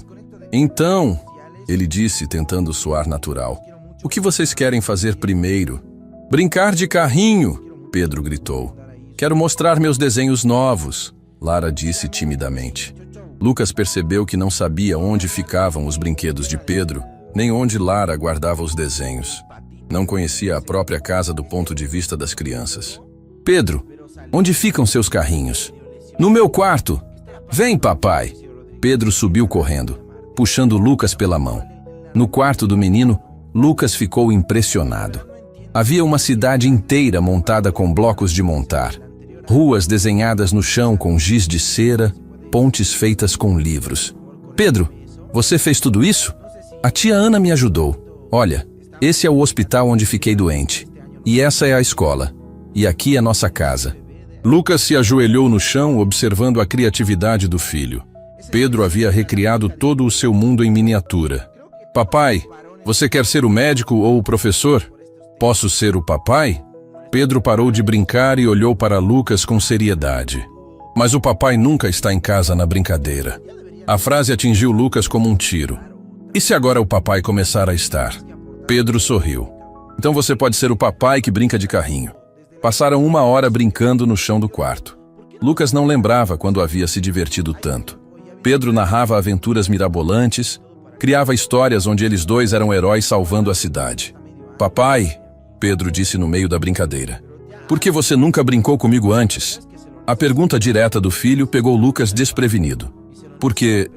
Então, ele disse, tentando soar natural, o que vocês querem fazer primeiro? Brincar de carrinho, Pedro gritou. Quero mostrar meus desenhos novos, Lara disse timidamente. Lucas percebeu que não sabia onde ficavam os brinquedos de Pedro, nem onde Lara guardava os desenhos. Não conhecia a própria casa do ponto de vista das crianças. Pedro, onde ficam seus carrinhos? No meu quarto. Vem, papai. Pedro subiu correndo, puxando Lucas pela mão. No quarto do menino, Lucas ficou impressionado. Havia uma cidade inteira montada com blocos de montar. Ruas desenhadas no chão com giz de cera, pontes feitas com livros. Pedro, você fez tudo isso? A tia Ana me ajudou. Olha, esse é o hospital onde fiquei doente. E essa é a escola. E aqui é nossa casa. Lucas se ajoelhou no chão, observando a criatividade do filho. Pedro havia recriado todo o seu mundo em miniatura. Papai, você quer ser o médico ou o professor? Posso ser o papai? Pedro parou de brincar e olhou para Lucas com seriedade. Mas o papai nunca está em casa na brincadeira. A frase atingiu Lucas como um tiro. E se agora o papai começar a estar? Pedro sorriu. Então você pode ser o papai que brinca de carrinho. Passaram 1 hora brincando no chão do quarto. Lucas não lembrava quando havia se divertido tanto. Pedro narrava aventuras mirabolantes, criava histórias onde eles dois eram heróis salvando a cidade. Papai, Pedro disse no meio da brincadeira, por que você nunca brincou comigo antes? A pergunta direta do filho pegou Lucas desprevenido. Porque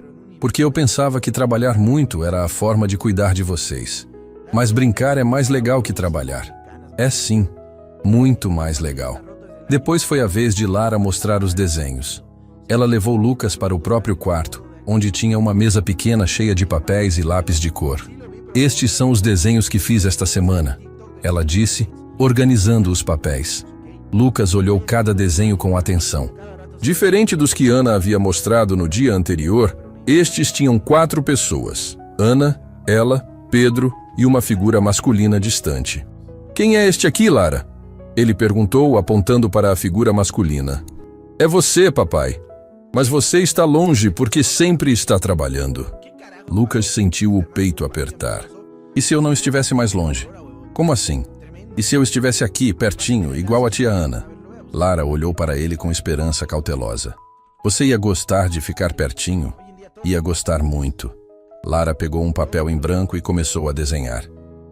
eu pensava que trabalhar muito era a forma de cuidar de vocês. Mas brincar é mais legal que trabalhar. É sim, muito mais legal. Depois foi a vez de Lara mostrar os desenhos. Ela levou Lucas para o próprio quarto, onde tinha uma mesa pequena cheia de papéis e lápis de cor. Estes são os desenhos que fiz esta semana, ela disse, organizando os papéis. Lucas olhou cada desenho com atenção. Diferente dos que Ana havia mostrado no dia anterior, estes tinham 4 pessoas: Ana, ela, Pedro e uma figura masculina distante. Quem é este aqui, Lara? Ele perguntou, apontando para a figura masculina. É você, papai. Mas você está longe porque sempre está trabalhando. Lucas sentiu o peito apertar. E se eu não estivesse mais longe? Como assim? E se eu estivesse aqui, pertinho, igual a tia Ana? Lara olhou para ele com esperança cautelosa. Você ia gostar de ficar pertinho? Ia gostar muito. Lara pegou um papel em branco e começou a desenhar.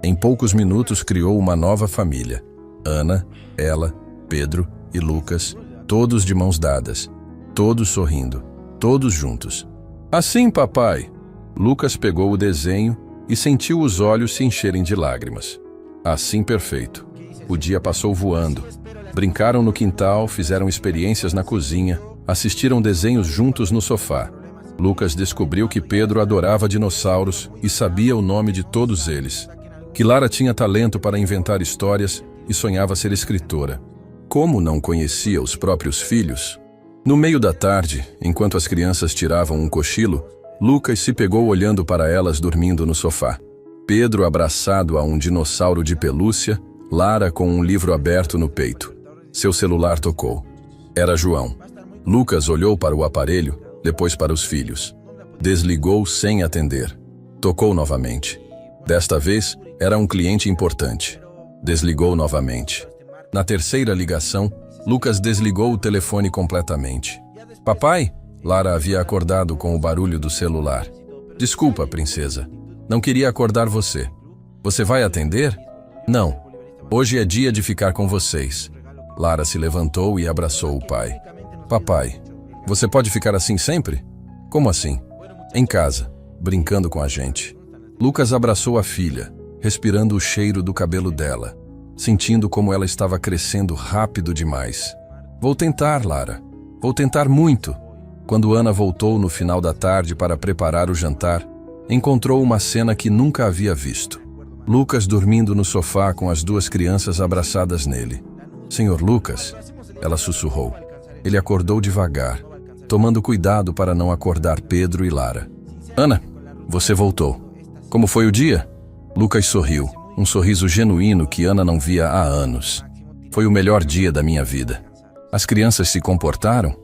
Em poucos minutos criou uma nova família. Ana, ela, Pedro e Lucas, todos de mãos dadas, todos sorrindo, todos juntos. Assim, papai. Lucas pegou o desenho e sentiu os olhos se encherem de lágrimas. Assim, perfeito. O dia passou voando. Brincaram no quintal, fizeram experiências na cozinha, assistiram desenhos juntos no sofá. Lucas descobriu que Pedro adorava dinossauros e sabia o nome de todos eles. Que Lara tinha talento para inventar histórias e sonhava ser escritora. Como não conhecia os próprios filhos? No meio da tarde, enquanto as crianças tiravam um cochilo, Lucas se pegou olhando para elas dormindo no sofá. Pedro abraçado a um dinossauro de pelúcia, Lara com um livro aberto no peito. Seu celular tocou. Era João. Lucas olhou para o aparelho, depois para os filhos. Desligou sem atender. Tocou novamente. Desta vez, era um cliente importante. Desligou novamente. Na terceira ligação, Lucas desligou o telefone completamente. Papai? Lara havia acordado com o barulho do celular. Desculpa, princesa. Não queria acordar você. Você vai atender? Não. Hoje é dia de ficar com vocês. Lara se levantou e abraçou o pai. Papai, você pode ficar assim sempre? Como assim? Em casa, brincando com a gente. Lucas abraçou a filha, respirando o cheiro do cabelo dela, sentindo como ela estava crescendo rápido demais. Vou tentar, Lara. Vou tentar muito. Quando Ana voltou no final da tarde para preparar o jantar, encontrou uma cena que nunca havia visto. Lucas dormindo no sofá com as 2 crianças abraçadas nele. Senhor Lucas, ela sussurrou. Ele acordou devagar, tomando cuidado para não acordar Pedro e Lara. Ana, você voltou. Como foi o dia? Lucas sorriu, um sorriso genuíno que Ana não via há anos. Foi o melhor dia da minha vida. As crianças se comportaram?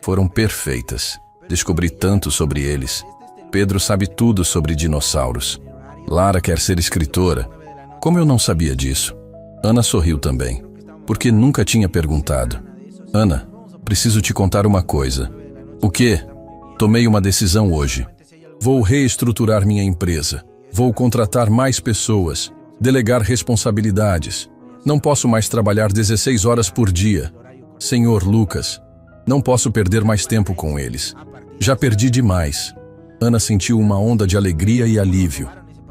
Foram perfeitas. Descobri tanto sobre eles. Pedro sabe tudo sobre dinossauros. Lara quer ser escritora. Como eu não sabia disso? Ana sorriu também, porque nunca tinha perguntado. Ana, preciso te contar uma coisa. O quê? Tomei uma decisão hoje. Vou reestruturar minha empresa. Vou contratar mais pessoas, delegar responsabilidades. Não posso mais trabalhar 16 horas por dia. Senhor Lucas, não posso perder mais tempo com eles. Já perdi demais. Ana sentiu uma onda de alegria e alívio.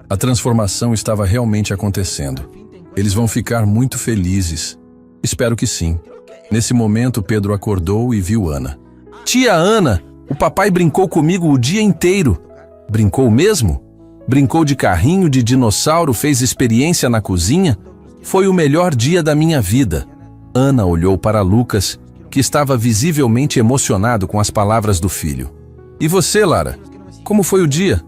A transformação estava realmente acontecendo. Eles vão ficar muito felizes. Espero que sim. Nesse momento, Pedro acordou e viu Ana. Tia Ana, o papai brincou comigo o dia inteiro. Brincou mesmo? Brincou de carrinho, de dinossauro, fez experiência na cozinha? Foi o melhor dia da minha vida. Ana olhou para Lucas, que estava visivelmente emocionado com as palavras do filho. E você, Lara? Como foi o dia?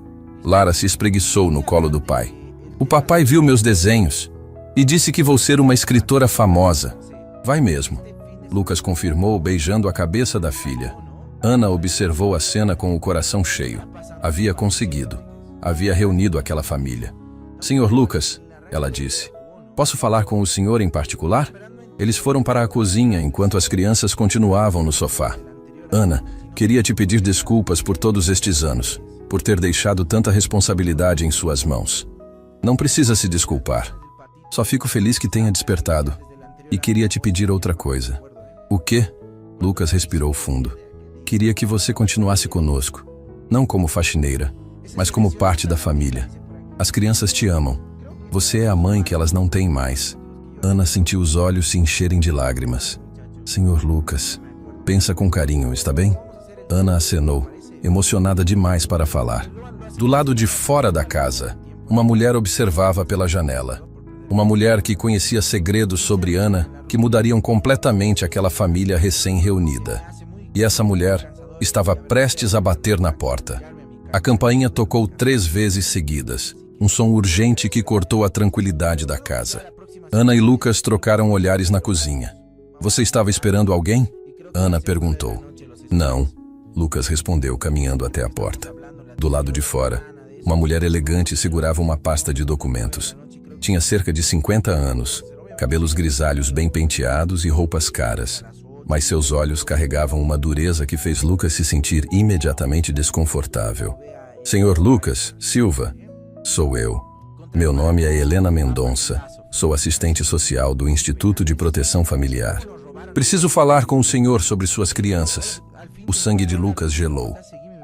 Lara se espreguiçou no colo do pai. O papai viu meus desenhos e disse que vou ser uma escritora famosa. Vai mesmo. Lucas confirmou, beijando a cabeça da filha. Ana observou a cena com o coração cheio. Havia conseguido. Havia reunido aquela família. Senhor Lucas, ela disse, posso falar com o senhor em particular? Eles foram para a cozinha enquanto as crianças continuavam no sofá. Ana, queria te pedir desculpas por todos estes anos, por ter deixado tanta responsabilidade em suas mãos. Não precisa se desculpar. Só fico feliz que tenha despertado. E queria te pedir outra coisa. O quê? Lucas respirou fundo. Queria que você continuasse conosco. Não como faxineira, mas como parte da família. As crianças te amam. Você é a mãe que elas não têm mais. Ana sentiu os olhos se encherem de lágrimas. Senhor Lucas, pensa com carinho, está bem? Ana acenou, emocionada demais para falar. Do lado de fora da casa, uma mulher observava pela janela. Uma mulher que conhecia segredos sobre Ana que mudariam completamente aquela família recém-reunida. E essa mulher estava prestes a bater na porta. A campainha tocou 3 vezes seguidas, um som urgente que cortou a tranquilidade da casa. Ana e Lucas trocaram olhares na cozinha. Você estava esperando alguém? Ana perguntou. Não, Lucas respondeu, caminhando até a porta. Do lado de fora, uma mulher elegante segurava uma pasta de documentos. Tinha cerca de 50 anos, cabelos grisalhos bem penteados e roupas caras. Mas seus olhos carregavam uma dureza que fez Lucas se sentir imediatamente desconfortável. Senhor Lucas Silva, sou eu. Meu nome é Helena Mendonça. Sou assistente social do Instituto de Proteção Familiar. Preciso falar com o senhor sobre suas crianças. O sangue de Lucas gelou.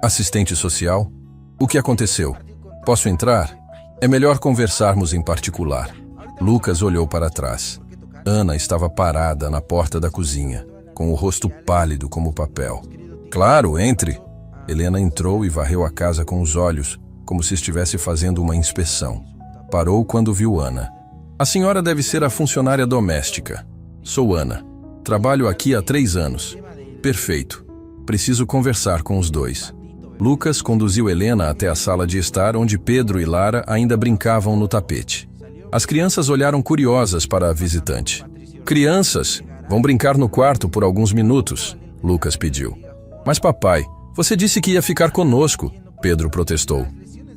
Assistente social? O que aconteceu? Posso entrar? É melhor conversarmos em particular. Lucas olhou para trás. Ana estava parada na porta da cozinha, com o rosto pálido como papel. Claro, entre. Helena entrou e varreu a casa com os olhos, como se estivesse fazendo uma inspeção. Parou quando viu Ana. A senhora deve ser a funcionária doméstica. Sou Ana. Trabalho aqui há 3 anos. Perfeito. Preciso conversar com os dois. Lucas conduziu Helena até a sala de estar onde Pedro e Lara ainda brincavam no tapete. As crianças olharam curiosas para a visitante. Crianças, vão brincar no quarto por alguns minutos, Lucas pediu. Mas papai, você disse que ia ficar conosco, Pedro protestou.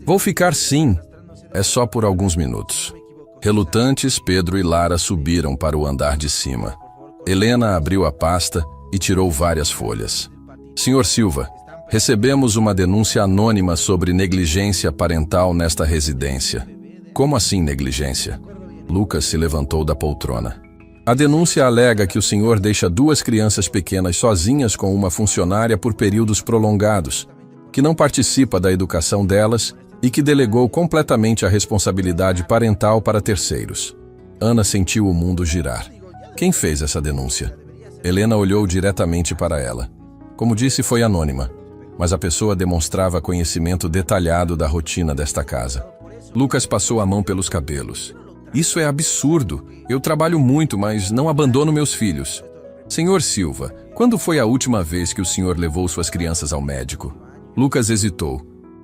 Vou ficar sim. É só por alguns minutos. Relutantes, Pedro e Lara subiram para o andar de cima. Helena abriu a pasta e tirou várias folhas. Senhor Silva, recebemos uma denúncia anônima sobre negligência parental nesta residência. Como assim negligência? Lucas se levantou da poltrona. A denúncia alega que o senhor deixa 2 crianças pequenas sozinhas com uma funcionária por períodos prolongados, que não participa da educação delas e que delegou completamente a responsabilidade parental para terceiros. Ana sentiu o mundo girar. Quem fez essa denúncia? Helena olhou diretamente para ela. Como disse, foi anônima, mas a pessoa demonstrava conhecimento detalhado da rotina desta casa. Lucas passou a mão pelos cabelos. Isso é absurdo. Eu trabalho muito, mas não abandono meus filhos. Senhor Silva, quando foi a última vez que o senhor levou suas crianças ao médico? Lucas hesitou.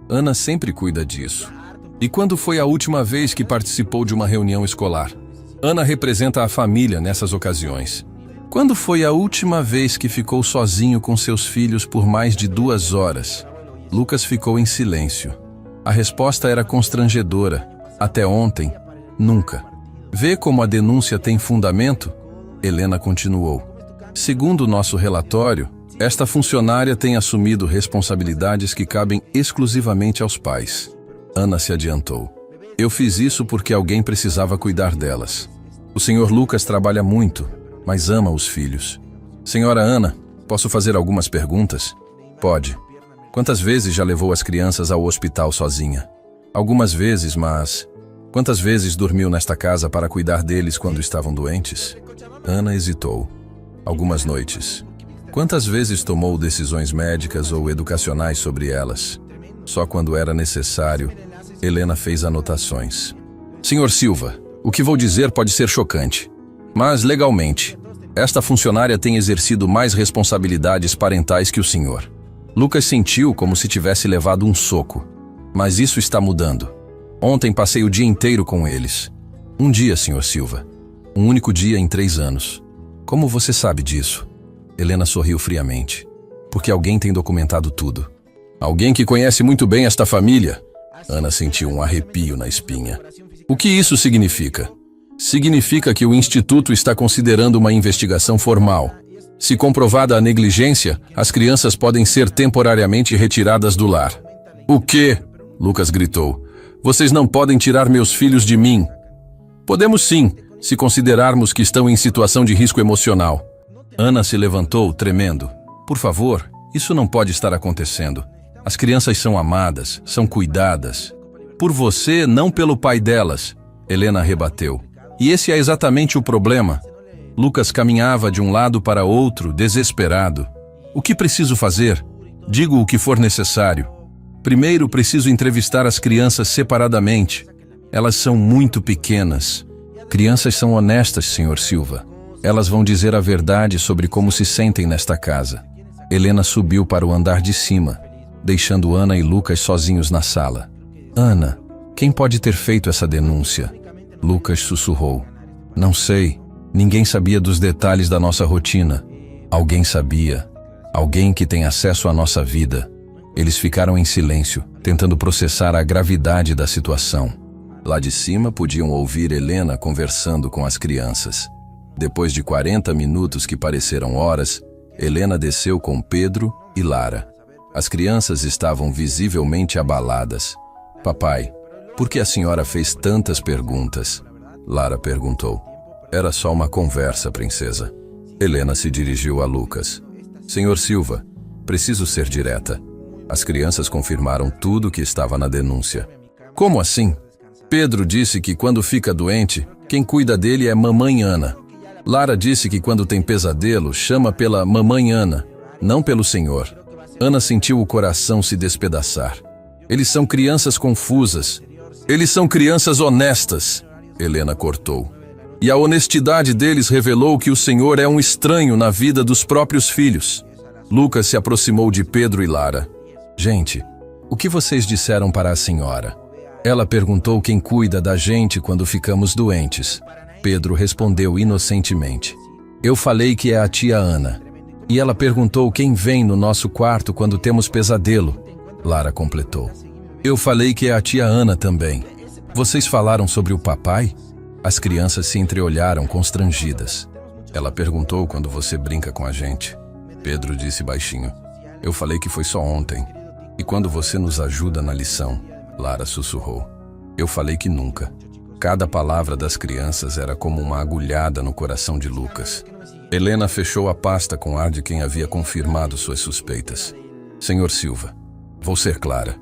Ana sempre cuida disso. E quando foi a última vez que participou de uma reunião escolar? Ana representa a família nessas ocasiões. Quando foi a última vez que ficou sozinho com seus filhos por mais de 2 horas? Lucas ficou em silêncio. A resposta era constrangedora. Até ontem, nunca. Vê como a denúncia tem fundamento? Helena continuou. Segundo nosso relatório, esta funcionária tem assumido responsabilidades que cabem exclusivamente aos pais. Ana se adiantou. Eu fiz isso porque alguém precisava cuidar delas. O senhor Lucas trabalha muito, mas ama os filhos. Senhora Ana, posso fazer algumas perguntas? Pode. Quantas vezes já levou as crianças ao hospital sozinha? Algumas vezes, mas... Quantas vezes dormiu nesta casa para cuidar deles quando estavam doentes? Ana hesitou. Algumas noites. Quantas vezes tomou decisões médicas ou educacionais sobre elas? Só quando era necessário, Helena fez anotações. Senhor Silva, o que vou dizer pode ser chocante. Mas, legalmente, esta funcionária tem exercido mais responsabilidades parentais que o senhor. Lucas sentiu como se tivesse levado um soco. Mas isso está mudando. Ontem passei o dia inteiro com eles. Um dia, senhor Silva. Um único dia em 3 anos. Como você sabe disso? Helena sorriu friamente. Porque alguém tem documentado tudo. Alguém que conhece muito bem esta família. Ana sentiu um arrepio na espinha. O que isso significa? Significa que o Instituto está considerando uma investigação formal. Se comprovada a negligência, as crianças podem ser temporariamente retiradas do lar. O quê? Lucas gritou. Vocês não podem tirar meus filhos de mim. Podemos sim, se considerarmos que estão em situação de risco emocional. Ana se levantou, tremendo. Por favor, isso não pode estar acontecendo. As crianças são amadas, são cuidadas. Por você, não pelo pai delas, Helena rebateu. E esse é exatamente o problema. Lucas caminhava de um lado para outro, desesperado. O que preciso fazer? Digo o que for necessário. Primeiro, preciso entrevistar as crianças separadamente. Elas são muito pequenas. Crianças são honestas, Sr. Silva. Elas vão dizer a verdade sobre como se sentem nesta casa. Helena subiu para o andar de cima, deixando Ana e Lucas sozinhos na sala. Ana, quem pode ter feito essa denúncia? Lucas sussurrou. Não sei. Ninguém sabia dos detalhes da nossa rotina. Alguém sabia. Alguém que tem acesso à nossa vida. Eles ficaram em silêncio, tentando processar a gravidade da situação. Lá de cima podiam ouvir Helena conversando com as crianças. Depois de 40 minutos que pareceram horas, Helena desceu com Pedro e Lara. As crianças estavam visivelmente abaladas. Papai, por que a senhora fez tantas perguntas? Lara perguntou. Era só uma conversa, princesa. Helena se dirigiu a Lucas. Senhor Silva, preciso ser direta. As crianças confirmaram tudo o que estava na denúncia. Como assim? Pedro disse que quando fica doente, quem cuida dele é mamãe Ana. Lara disse que quando tem pesadelo, chama pela mamãe Ana, não pelo senhor. Ana sentiu o coração se despedaçar. Eles são crianças confusas. Eles são crianças honestas. Helena cortou. E a honestidade deles revelou que o senhor é um estranho na vida dos próprios filhos. Lucas se aproximou de Pedro e Lara. Gente, o que vocês disseram para a senhora? Ela perguntou quem cuida da gente quando ficamos doentes. Pedro respondeu inocentemente. Eu falei que é a tia Ana. E ela perguntou quem vem no nosso quarto quando temos pesadelo. Lara completou. Eu falei que é a tia Ana também. Vocês falaram sobre o papai? As crianças se entreolharam constrangidas. Ela perguntou quando você brinca com a gente. Pedro disse baixinho. Eu falei que foi só ontem. E quando você nos ajuda na lição? Lara sussurrou. Eu falei que nunca. Cada palavra das crianças era como uma agulhada no coração de Lucas. Helena fechou a pasta com ar de quem havia confirmado suas suspeitas. Senhor Silva, vou ser clara.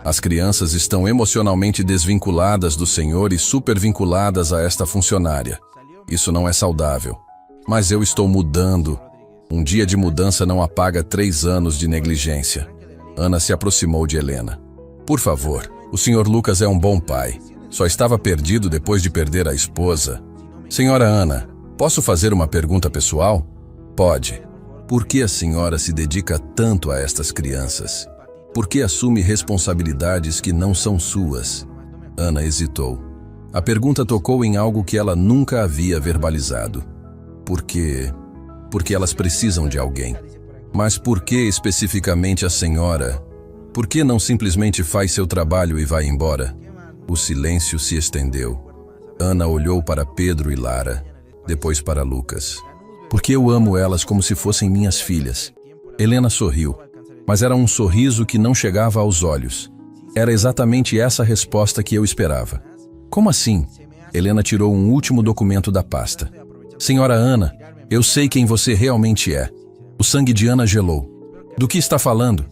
As crianças estão emocionalmente desvinculadas do senhor e supervinculadas a esta funcionária. Isso não é saudável. Mas eu estou mudando. Um dia de mudança não apaga 3 anos de negligência. Ana se aproximou de Helena. Por favor, o senhor Lucas é um bom pai. Só estava perdido depois de perder a esposa. Senhora Ana, posso fazer uma pergunta pessoal? Pode. Por que a senhora se dedica tanto a estas crianças? Por que assume responsabilidades que não são suas? Ana hesitou. A pergunta tocou em algo que ela nunca havia verbalizado. Por quê? Porque elas precisam de alguém. Mas por que especificamente a senhora? Por que não simplesmente faz seu trabalho e vai embora? O silêncio se estendeu. Ana olhou para Pedro e Lara, depois para Lucas. Porque eu amo elas como se fossem minhas filhas. Helena sorriu, mas era um sorriso que não chegava aos olhos. Era exatamente essa a resposta que eu esperava. Como assim? Helena tirou um último documento da pasta. Senhora Ana, eu sei quem você realmente é. O sangue de Ana gelou. Do que está falando?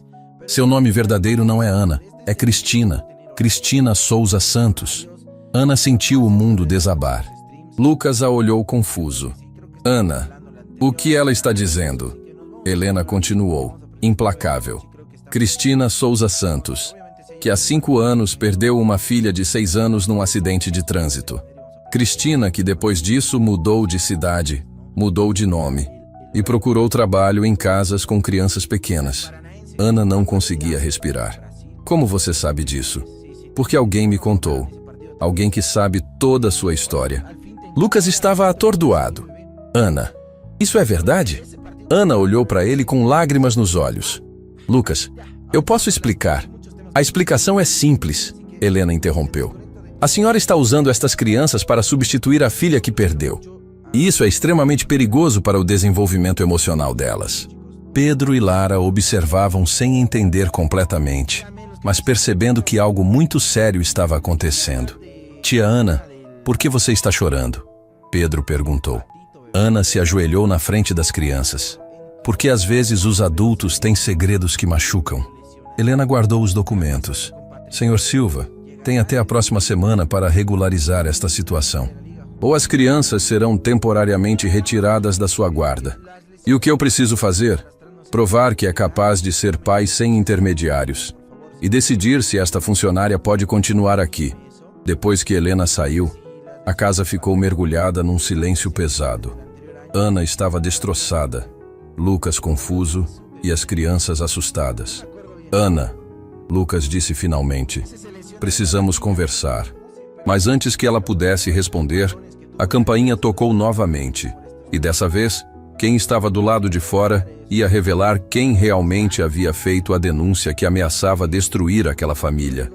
Seu nome verdadeiro não é Ana, é Cristina. Cristina Souza Santos. Ana sentiu o mundo desabar. Lucas a olhou confuso. Ana, o que ela está dizendo? Helena continuou, implacável. Cristina Souza Santos, que há 5 anos perdeu uma filha de 6 anos num acidente de trânsito. Cristina, que depois disso mudou de cidade, mudou de nome e procurou trabalho em casas com crianças pequenas. Ana não conseguia respirar. Como você sabe disso? Porque alguém me contou. Alguém que sabe toda a sua história. Lucas estava atordoado. Ana, isso é verdade? Ana olhou para ele com lágrimas nos olhos. Lucas, eu posso explicar. A explicação é simples, Helena interrompeu. A senhora está usando estas crianças para substituir a filha que perdeu. E isso é extremamente perigoso para o desenvolvimento emocional delas. Pedro e Lara observavam sem entender completamente, mas percebendo que algo muito sério estava acontecendo. Tia Ana, por que você está chorando? Pedro perguntou. Ana se ajoelhou na frente das crianças. Porque às vezes os adultos têm segredos que machucam. Helena guardou os documentos. Senhor Silva, tem até a próxima semana para regularizar esta situação. Ou as crianças serão temporariamente retiradas da sua guarda. E o que eu preciso fazer? Provar que é capaz de ser pai sem intermediários. E decidir se esta funcionária pode continuar aqui. Depois que Helena saiu, a casa ficou mergulhada num silêncio pesado. Ana estava destroçada, Lucas confuso e as crianças assustadas. Ana, Lucas disse finalmente, precisamos conversar. Mas antes que ela pudesse responder, a campainha tocou novamente. E dessa vez, quem estava do lado de fora ia revelar quem realmente havia feito a denúncia que ameaçava destruir aquela família.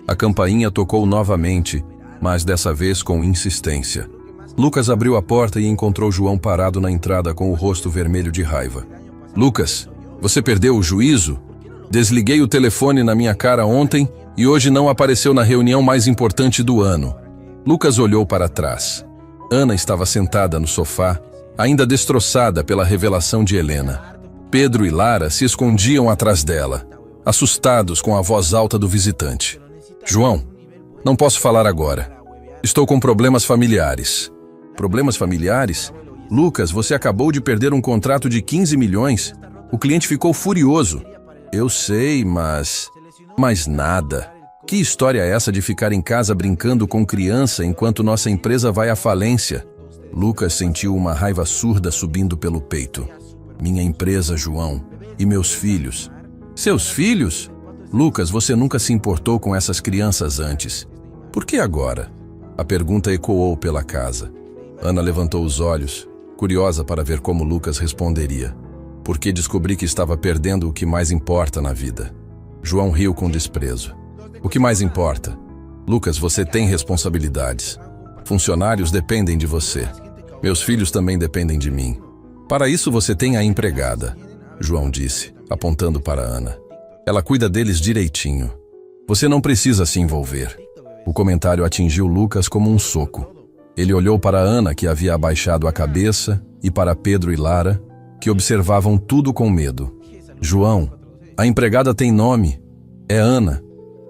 A campainha tocou novamente, mas dessa vez com insistência. Lucas abriu a porta e encontrou João parado na entrada com o rosto vermelho de raiva. Lucas, você perdeu o juízo? Desliguei o telefone na minha cara ontem e hoje não apareceu na reunião mais importante do ano. Lucas olhou para trás. Ana estava sentada no sofá, ainda destroçada pela revelação de Helena. Pedro e Lara se escondiam atrás dela, assustados com a voz alta do visitante. João, não posso falar agora. Estou com problemas familiares. Problemas familiares? Lucas, você acabou de perder um contrato de 15 milhões. O cliente ficou furioso. Eu sei, mas nada. Que história é essa de ficar em casa brincando com criança enquanto nossa empresa vai à falência? Lucas sentiu uma raiva surda subindo pelo peito. Minha empresa, João, e meus filhos. Seus filhos? Lucas, você nunca se importou com essas crianças antes. Por que agora? A pergunta ecoou pela casa. Ana levantou os olhos, curiosa para ver como Lucas responderia. Porque descobri que estava perdendo o que mais importa na vida. João riu com desprezo. O que mais importa? Lucas, você tem responsabilidades. Funcionários dependem de você. Meus filhos também dependem de mim. Para isso você tem a empregada, João disse, apontando para Ana. Ela cuida deles direitinho. Você não precisa se envolver. O comentário atingiu Lucas como um soco. Ele olhou para Ana, que havia abaixado a cabeça, e para Pedro e Lara, que observavam tudo com medo. João, a empregada tem nome. É Ana.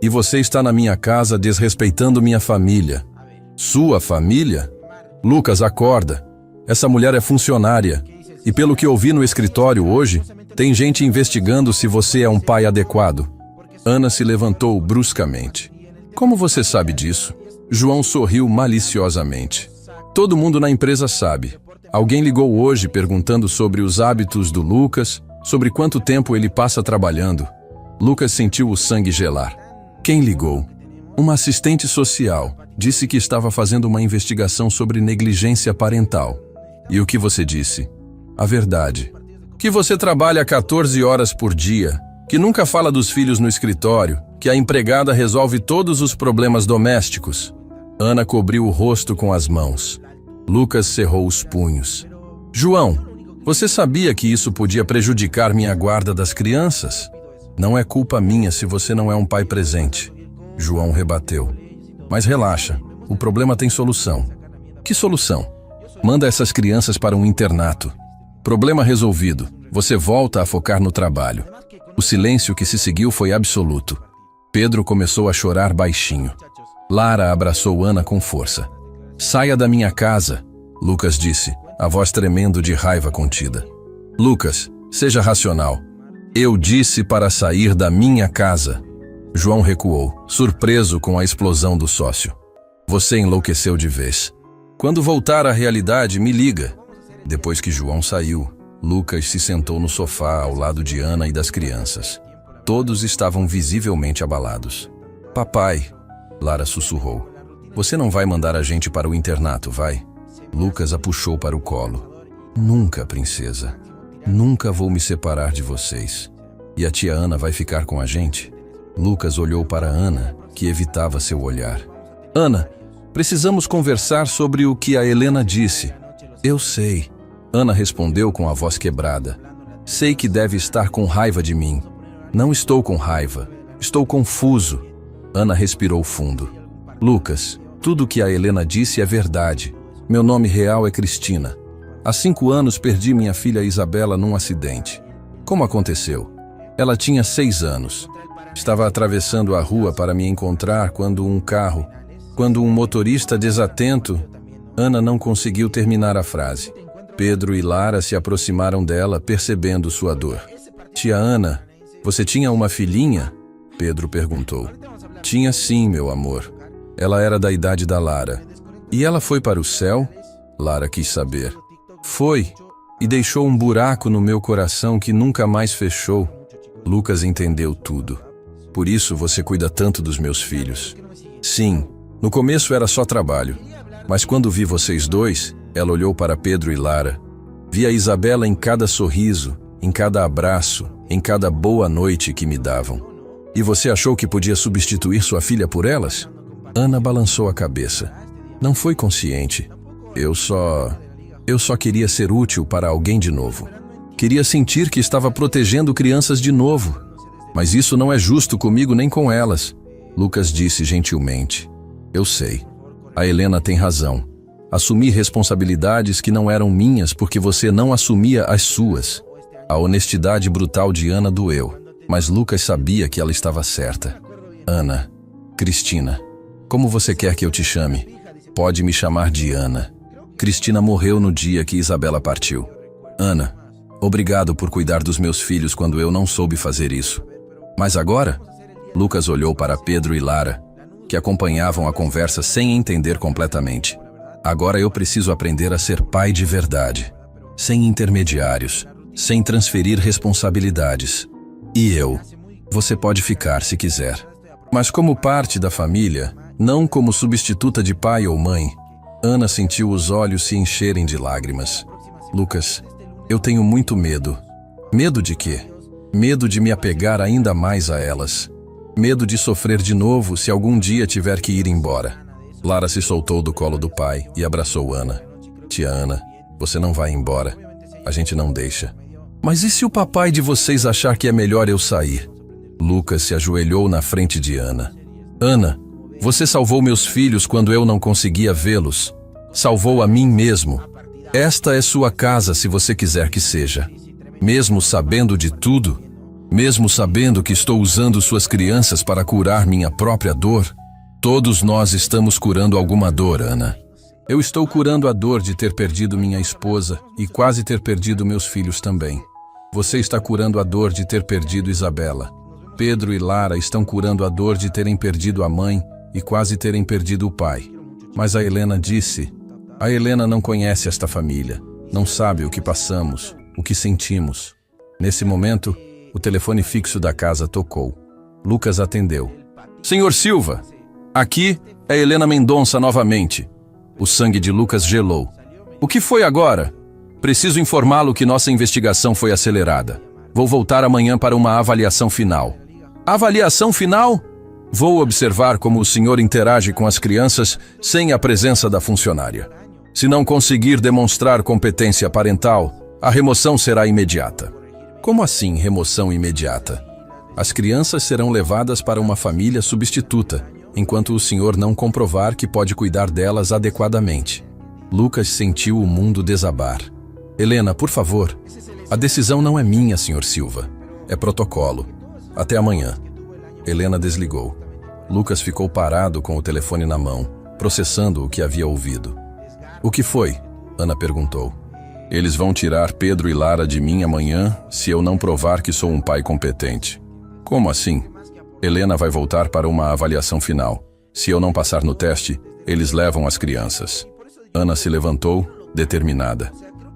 E você está na minha casa desrespeitando minha família. Sua família? Lucas, acorda. Essa mulher é funcionária. E pelo que ouvi no escritório hoje, tem gente investigando se você é um pai adequado. Ana se levantou bruscamente. Como você sabe disso? João sorriu maliciosamente. Todo mundo na empresa sabe. Alguém ligou hoje perguntando sobre os hábitos do Lucas, sobre quanto tempo ele passa trabalhando. Lucas sentiu o sangue gelar. Quem ligou? Uma assistente social. Disse que estava fazendo uma investigação sobre negligência parental. E o que você disse? A verdade. Que você trabalha 14 horas por dia, que nunca fala dos filhos no escritório, que a empregada resolve todos os problemas domésticos. Ana cobriu o rosto com as mãos. Lucas cerrou os punhos. João, você sabia que isso podia prejudicar minha guarda das crianças? Não é culpa minha se você não é um pai presente. João rebateu. Mas relaxa, o problema tem solução. Que solução? Manda essas crianças para um internato. Problema resolvido. Você volta a focar no trabalho. O silêncio que se seguiu foi absoluto. Pedro começou a chorar baixinho. Lara abraçou Ana com força. Saia da minha casa, Lucas disse, a voz tremendo de raiva contida. Lucas, seja racional. Eu disse para sair da minha casa. João recuou, surpreso com a explosão do sócio. Você enlouqueceu de vez. Quando voltar à realidade, me liga. Depois que João saiu, Lucas se sentou no sofá ao lado de Ana e das crianças. Todos estavam visivelmente abalados. Papai, Lara sussurrou. Você não vai mandar a gente para o internato, vai? Lucas a puxou para o colo. Nunca, princesa. Nunca vou me separar de vocês. E a tia Ana vai ficar com a gente? Lucas olhou para Ana, que evitava seu olhar. Ana, precisamos conversar sobre o que a Helena disse. Eu sei. Ana respondeu com a voz quebrada. Sei que deve estar com raiva de mim. Não estou com raiva. Estou confuso. Ana respirou fundo. Lucas, tudo o que a Helena disse é verdade. Meu nome real é Cristina. Há 5 anos perdi minha filha Isabela num acidente. Como aconteceu? Ela tinha 6 anos. Estava atravessando a rua para me encontrar quando um motorista desatento... Ana não conseguiu terminar a frase. Pedro e Lara se aproximaram dela, percebendo sua dor. Tia Ana, você tinha uma filhinha? Pedro perguntou. Tinha sim, meu amor. Ela era da idade da Lara. E ela foi para o céu? Lara quis saber. Foi, e deixou um buraco no meu coração que nunca mais fechou. Lucas entendeu tudo. Por isso você cuida tanto dos meus filhos. Sim, no começo era só trabalho. Mas quando vi vocês dois, ela olhou para Pedro e Lara. Vi a Isabela em cada sorriso, em cada abraço, em cada boa noite que me davam. E você achou que podia substituir sua filha por elas? Ana balançou a cabeça. Não foi consciente. Eu só queria ser útil para alguém de novo. Queria sentir que estava protegendo crianças de novo. Mas isso não é justo comigo nem com elas. Lucas disse gentilmente. Eu sei. A Helena tem razão. Assumi responsabilidades que não eram minhas porque você não assumia as suas. A honestidade brutal de Ana doeu. Mas Lucas sabia que ela estava certa. Ana, Cristina, como você quer que eu te chame? Pode me chamar de Ana. Cristina morreu no dia que Isabela partiu. Ana, obrigado por cuidar dos meus filhos quando eu não soube fazer isso. Mas agora? Lucas olhou para Pedro e Lara, que acompanhavam a conversa sem entender completamente. Agora eu preciso aprender a ser pai de verdade, sem intermediários, sem transferir responsabilidades. E eu? Você pode ficar se quiser. Mas como parte da família, não como substituta de pai ou mãe. Ana sentiu os olhos se encherem de lágrimas. Lucas, eu tenho muito medo. Medo de quê? Medo de me apegar ainda mais a elas. Medo de sofrer de novo se algum dia tiver que ir embora. Lara se soltou do colo do pai e abraçou Ana. Tia Ana, você não vai embora. A gente não deixa. Mas e se o papai de vocês achar que é melhor eu sair? Lucas se ajoelhou na frente de Ana. Ana, você salvou meus filhos quando eu não conseguia vê-los. Salvou a mim mesmo. Esta é sua casa se você quiser que seja. Mesmo sabendo de tudo, mesmo sabendo que estou usando suas crianças para curar minha própria dor, todos nós estamos curando alguma dor, Ana. Eu estou curando a dor de ter perdido minha esposa e quase ter perdido meus filhos também. Você está curando a dor de ter perdido Isabela. Pedro e Lara estão curando a dor de terem perdido a mãe e quase terem perdido o pai. Mas a Helena disse... A Helena não conhece esta família, não sabe o que passamos, o que sentimos. Nesse momento, o telefone fixo da casa tocou. Lucas atendeu. Senhor Silva, aqui é Helena Mendonça novamente. O sangue de Lucas gelou. O que foi agora? Preciso informá-lo que nossa investigação foi acelerada. Vou voltar amanhã para uma avaliação final. Avaliação final? Vou observar como o senhor interage com as crianças sem a presença da funcionária. Se não conseguir demonstrar competência parental, a remoção será imediata. Como assim remoção imediata? As crianças serão levadas para uma família substituta, enquanto o senhor não comprovar que pode cuidar delas adequadamente. Lucas sentiu o mundo desabar. Helena, por favor. A decisão não é minha, senhor Silva. É protocolo. Até amanhã. Helena desligou. Lucas ficou parado com o telefone na mão, processando o que havia ouvido. O que foi? Ana perguntou. Eles vão tirar Pedro e Lara de mim amanhã se eu não provar que sou um pai competente. Como assim? Helena vai voltar para uma avaliação final. Se eu não passar no teste, eles levam as crianças. Ana se levantou, determinada.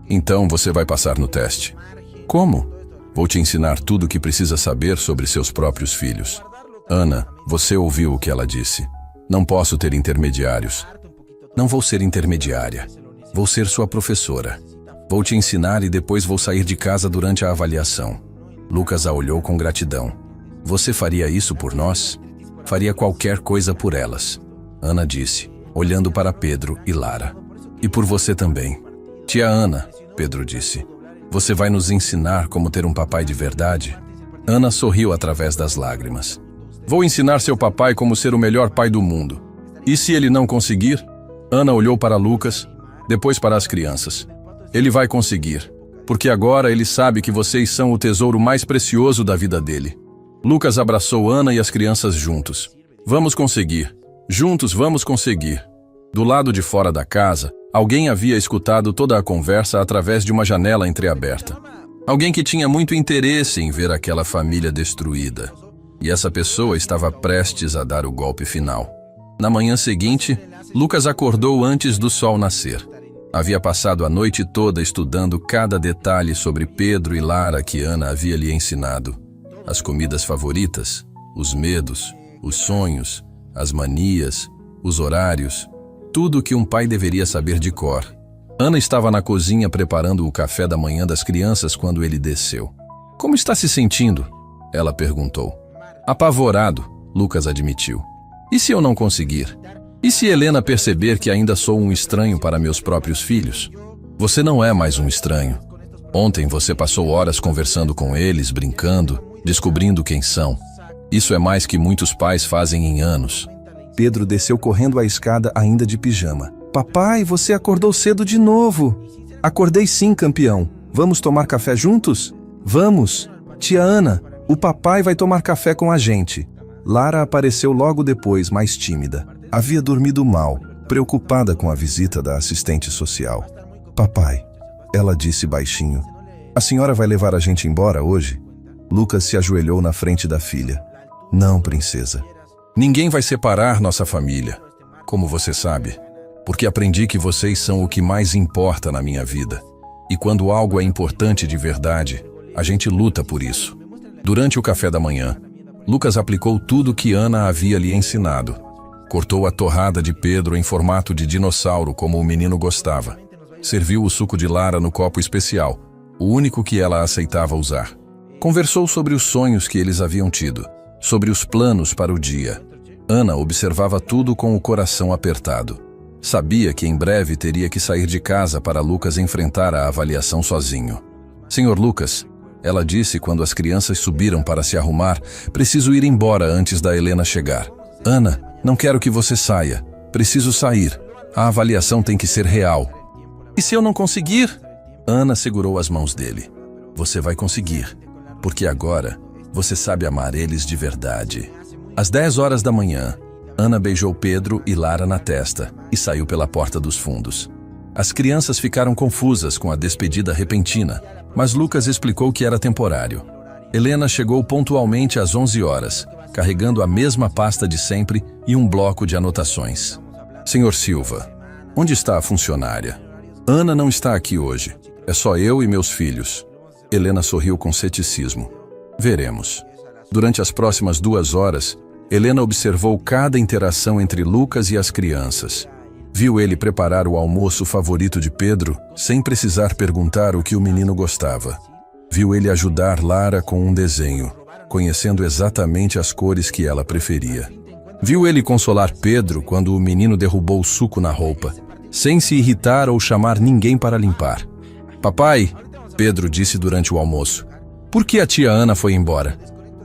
Então você vai passar no teste. Como? Vou te ensinar tudo o que precisa saber sobre seus próprios filhos. Ana, você ouviu o que ela disse. Não posso ter intermediários. Não vou ser intermediária. Vou ser sua professora. Vou te ensinar e depois vou sair de casa durante a avaliação. Lucas a olhou com gratidão. Você faria isso por nós? Faria qualquer coisa por elas. Ana disse, olhando para Pedro e Lara. E por você também. Tia Ana, Pedro disse. Você vai nos ensinar como ter um papai de verdade? Ana sorriu através das lágrimas. Vou ensinar seu papai como ser o melhor pai do mundo. E se ele não conseguir? Ana olhou para Lucas, depois para as crianças. Ele vai conseguir, porque agora ele sabe que vocês são o tesouro mais precioso da vida dele. Lucas abraçou Ana e as crianças juntos. Vamos conseguir. Juntos vamos conseguir. Do lado de fora da casa, alguém havia escutado toda a conversa através de uma janela entreaberta. Alguém que tinha muito interesse em ver aquela família destruída. E essa pessoa estava prestes a dar o golpe final. Na manhã seguinte, Lucas acordou antes do sol nascer. Havia passado a noite toda estudando cada detalhe sobre Pedro e Lara que Ana havia lhe ensinado. As comidas favoritas, os medos, os sonhos, as manias, os horários, tudo o que um pai deveria saber de cor. Ana estava na cozinha preparando o café da manhã das crianças quando ele desceu. Como está se sentindo? Ela perguntou. Apavorado, Lucas admitiu. E se eu não conseguir? E se Helena perceber que ainda sou um estranho para meus próprios filhos? Você não é mais um estranho. Ontem você passou horas conversando com eles, brincando, descobrindo quem são. Isso é mais que muitos pais fazem em anos. Pedro desceu correndo a escada ainda de pijama. Papai, você acordou cedo de novo. Acordei sim, campeão. Vamos tomar café juntos? Vamos. Tia Ana, o papai vai tomar café com a gente. Lara apareceu logo depois, mais tímida. Havia dormido mal, preocupada com a visita da assistente social. Papai, ela disse baixinho, a senhora vai levar a gente embora hoje? Lucas se ajoelhou na frente da filha. Não, princesa. Ninguém vai separar nossa família, como você sabe, porque aprendi que vocês são o que mais importa na minha vida. E quando algo é importante de verdade, a gente luta por isso. Durante o café da manhã, Lucas aplicou tudo que Ana havia lhe ensinado. Cortou a torrada de Pedro em formato de dinossauro, como o menino gostava. Serviu o suco de Lara no copo especial, o único que ela aceitava usar. Conversou sobre os sonhos que eles haviam tido, sobre os planos para o dia. Ana observava tudo com o coração apertado. Sabia que em breve teria que sair de casa para Lucas enfrentar a avaliação sozinho. Senhor Lucas, ela disse quando as crianças subiram para se arrumar, preciso ir embora antes da Helena chegar. Ana, não quero que você saia. Preciso sair. A avaliação tem que ser real. E se eu não conseguir? Ana segurou as mãos dele. Você vai conseguir, porque agora você sabe amar eles de verdade. Às 10 horas da manhã, Ana beijou Pedro e Lara na testa e saiu pela porta dos fundos. As crianças ficaram confusas com a despedida repentina, mas Lucas explicou que era temporário. Helena chegou pontualmente às 11 horas, carregando a mesma pasta de sempre e um bloco de anotações. Senhor Silva, onde está a funcionária? Ana não está aqui hoje. É só eu e meus filhos. Helena sorriu com ceticismo. Veremos. Durante as próximas 2 horas, Helena observou cada interação entre Lucas e as crianças. Viu ele preparar o almoço favorito de Pedro, sem precisar perguntar o que o menino gostava. Viu ele ajudar Lara com um desenho, conhecendo exatamente as cores que ela preferia. Viu ele consolar Pedro quando o menino derrubou o suco na roupa, sem se irritar ou chamar ninguém para limpar. Papai, Pedro disse durante o almoço, por que a tia Ana foi embora?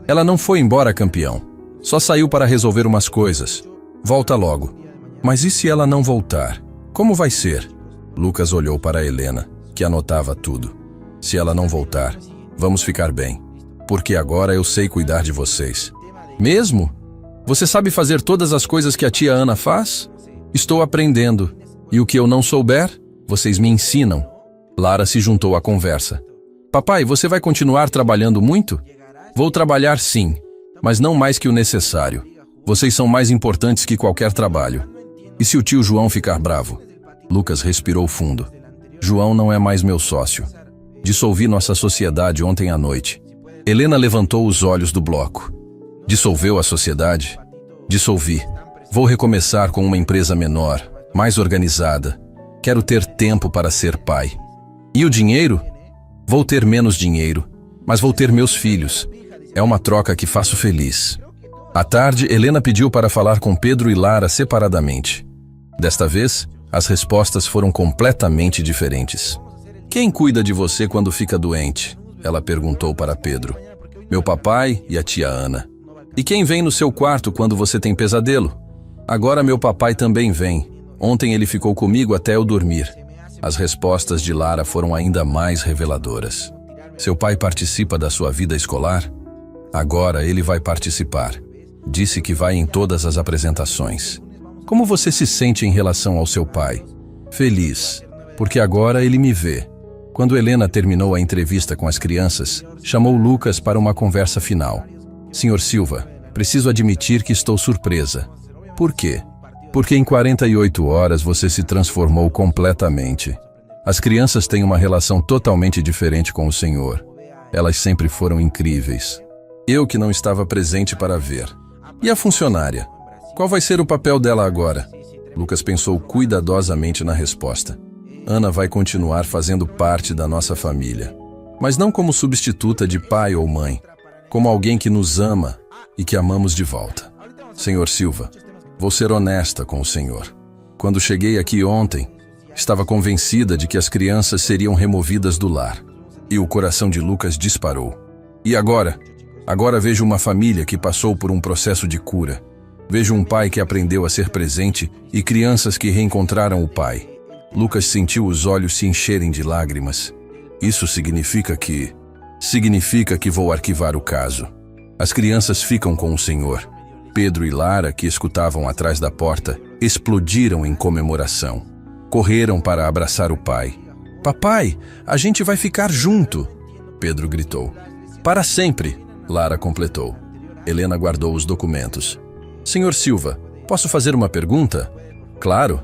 Ela não foi embora, campeão. Só saiu para resolver umas coisas. Volta logo. Mas e se ela não voltar? Como vai ser? Lucas olhou para Helena, que anotava tudo. Se ela não voltar, vamos ficar bem. Porque agora eu sei cuidar de vocês. Mesmo? Você sabe fazer todas as coisas que a tia Ana faz? Estou aprendendo. E o que eu não souber, vocês me ensinam. Lara se juntou à conversa. Papai, você vai continuar trabalhando muito? Vou trabalhar sim, mas não mais que o necessário. Vocês são mais importantes que qualquer trabalho. E se o tio João ficar bravo? Lucas respirou fundo. João não é mais meu sócio. Dissolvi nossa sociedade ontem à noite. Helena levantou os olhos do bloco. Dissolveu a sociedade? Dissolvi. Vou recomeçar com uma empresa menor, mais organizada. Quero ter tempo para ser pai. E o dinheiro? Vou ter menos dinheiro, mas vou ter meus filhos. É uma troca que faço feliz. À tarde, Helena pediu para falar com Pedro e Lara separadamente. Desta vez, as respostas foram completamente diferentes. Quem cuida de você quando fica doente? Ela perguntou para Pedro. Meu papai e a tia Ana. E quem vem no seu quarto quando você tem pesadelo? Agora meu papai também vem. Ontem ele ficou comigo até eu dormir. As respostas de Lara foram ainda mais reveladoras. Seu pai participa da sua vida escolar? Agora ele vai participar. Disse que vai em todas as apresentações. Como você se sente em relação ao seu pai? Feliz, porque agora ele me vê. Quando Helena terminou a entrevista com as crianças, chamou Lucas para uma conversa final. Senhor Silva, preciso admitir que estou surpresa. Por quê? Porque em 48 horas você se transformou completamente. As crianças têm uma relação totalmente diferente com o Senhor. Elas sempre foram incríveis. Eu que não estava presente para ver. E a funcionária? Qual vai ser o papel dela agora? Lucas pensou cuidadosamente na resposta. Ana vai continuar fazendo parte da nossa família, mas não como substituta de pai ou mãe, como alguém que nos ama e que amamos de volta. Senhor Silva, vou ser honesta com o senhor. Quando cheguei aqui ontem, estava convencida de que as crianças seriam removidas do lar. E o coração de Lucas disparou. E agora? Agora vejo uma família que passou por um processo de cura. Vejo um pai que aprendeu a ser presente e crianças que reencontraram o pai. Lucas sentiu os olhos se encherem de lágrimas. Isso significa que vou arquivar o caso. As crianças ficam com o Senhor. Pedro e Lara, que escutavam atrás da porta, explodiram em comemoração. Correram para abraçar o pai. Papai, a gente vai ficar junto, Pedro gritou. Para sempre, Lara completou. Helena guardou os documentos. Senhor Silva, posso fazer uma pergunta? Claro.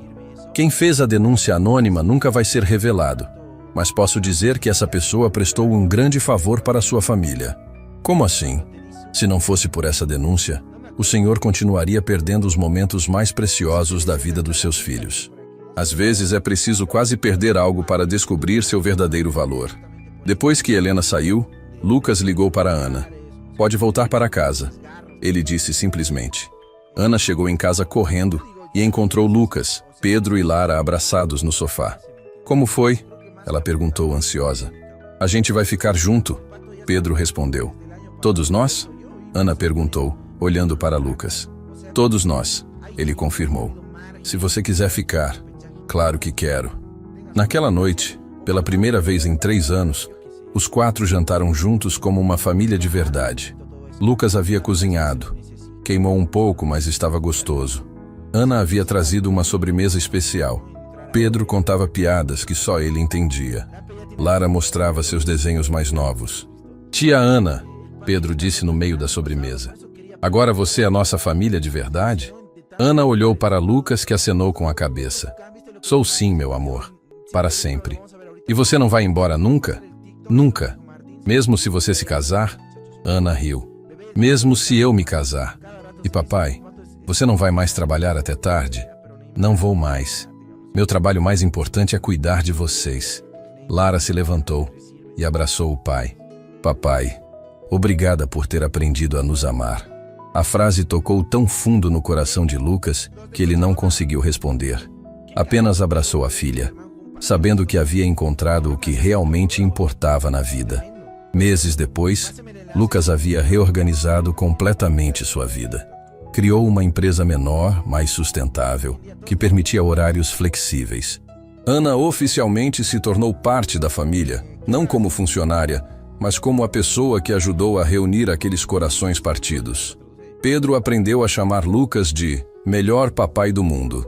Quem fez a denúncia anônima nunca vai ser revelado, mas posso dizer que essa pessoa prestou um grande favor para sua família. Como assim? Se não fosse por essa denúncia, o senhor continuaria perdendo os momentos mais preciosos da vida dos seus filhos. Às vezes é preciso quase perder algo para descobrir seu verdadeiro valor. Depois que Helena saiu, Lucas ligou para Ana. Pode voltar para casa, ele disse simplesmente. Ana chegou em casa correndo e encontrou Lucas, Pedro e Lara abraçados no sofá. Como foi? Ela perguntou ansiosa. A gente vai ficar junto, Pedro respondeu. Todos nós? Ana perguntou, olhando para Lucas. Todos nós, ele confirmou. Se você quiser ficar, claro que quero. Naquela noite, pela primeira vez em 3 anos, os 4 jantaram juntos como uma família de verdade. Lucas havia cozinhado. Queimou um pouco, mas estava gostoso. Ana havia trazido uma sobremesa especial. Pedro contava piadas que só ele entendia. Lara mostrava seus desenhos mais novos. Tia Ana, Pedro disse no meio da sobremesa. Agora você é a nossa família de verdade? Ana olhou para Lucas, que acenou com a cabeça. Sou sim, meu amor. Para sempre. E você não vai embora nunca? Nunca. Mesmo se você se casar? Ana riu. Mesmo se eu me casar. E papai? Você não vai mais trabalhar até tarde? Não vou mais. Meu trabalho mais importante é cuidar de vocês. Lara se levantou e abraçou o pai. Papai, obrigada por ter aprendido a nos amar. A frase tocou tão fundo no coração de Lucas que ele não conseguiu responder. Apenas abraçou a filha, sabendo que havia encontrado o que realmente importava na vida. Meses depois, Lucas havia reorganizado completamente sua vida. Criou uma empresa menor, mais sustentável, que permitia horários flexíveis. Ana oficialmente se tornou parte da família, não como funcionária, mas como a pessoa que ajudou a reunir aqueles corações partidos. Pedro aprendeu a chamar Lucas de melhor papai do mundo.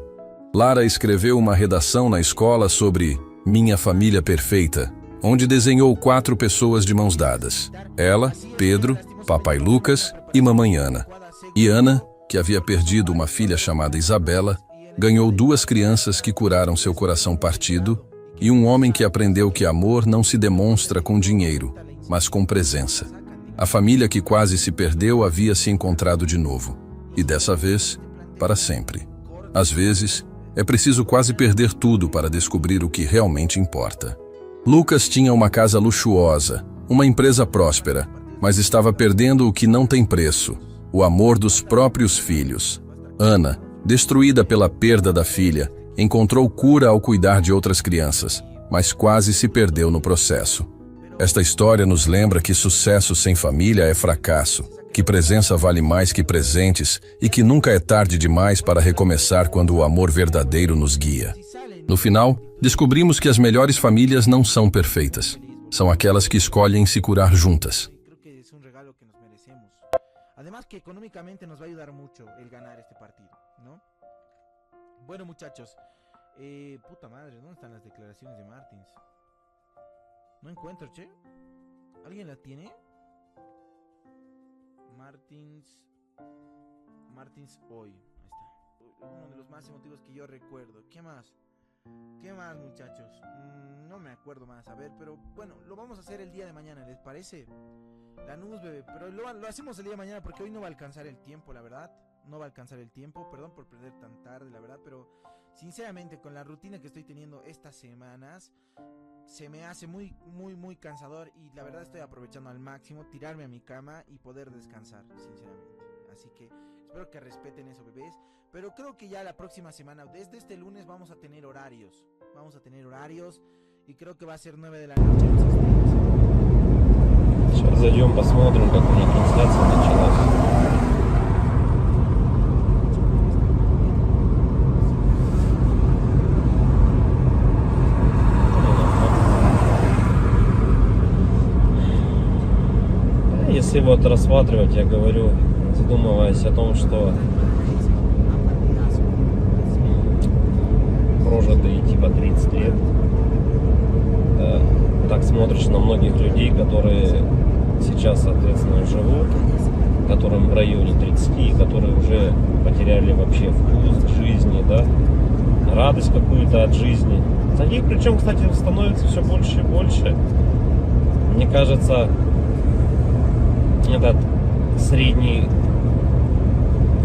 Lara escreveu uma redação na escola sobre Minha Família Perfeita, onde desenhou 4 pessoas de mãos dadas. Ela, Pedro, papai Lucas e mamãe Ana. E Ana, que havia perdido uma filha chamada Isabela, ganhou 2 crianças que curaram seu coração partido e um homem que aprendeu que amor não se demonstra com dinheiro, mas com presença. A família que quase se perdeu havia se encontrado de novo, e dessa vez, para sempre. Às vezes, é preciso quase perder tudo para descobrir o que realmente importa. Lucas tinha uma casa luxuosa, uma empresa próspera, mas estava perdendo o que não tem preço: o amor dos próprios filhos. Ana, destruída pela perda da filha, encontrou cura ao cuidar de outras crianças, mas quase se perdeu no processo. Esta história nos lembra que sucesso sem família é fracasso, que presença vale mais que presentes e que nunca é tarde demais para recomeçar quando o amor verdadeiro nos guia. No final, descobrimos que as melhores famílias não são perfeitas. São aquelas que escolhem se curar juntas. Además que económicamente nos va a ayudar mucho el ganar este partido, ¿no? Bueno, muchachos, puta madre, ¿dónde están las declaraciones de Martins? No encuentro, che. ¿Alguien la tiene? Martins hoy, ahí está. Uno de los más emotivos que yo recuerdo. ¿Qué más? ¿Qué más, muchachos? No me acuerdo más, a ver, pero bueno, lo vamos a hacer el día de mañana, ¿les parece? Lanús, bebé, pero lo hacemos el día de mañana porque hoy no va a alcanzar el tiempo, la verdad. No va a alcanzar el tiempo, perdón por perder tan tarde, la verdad, pero sinceramente con la rutina que estoy teniendo estas semanas se me hace muy cansador y la verdad estoy aprovechando al máximo tirarme a mi cama y poder descansar, sinceramente. Así que espero que respeten eso, bebés. Pero creo que ya la próxima semana, desde este lunes, vamos a tener horarios. Y creo que va a ser 9 de la noche. Сейчас зайдем, посмотрим, как у них трансляция началась. Если вот рассматривать, я говорю, задумываясь о том, что прожитые типа 30 лет, так смотришь на многих людей, которые сейчас, соответственно, живут, которым в районе 30, которые уже потеряли вообще вкус к жизни, да, радость какую-то от жизни. Таких, причем, кстати, становится все больше и больше. Мне кажется, этот средний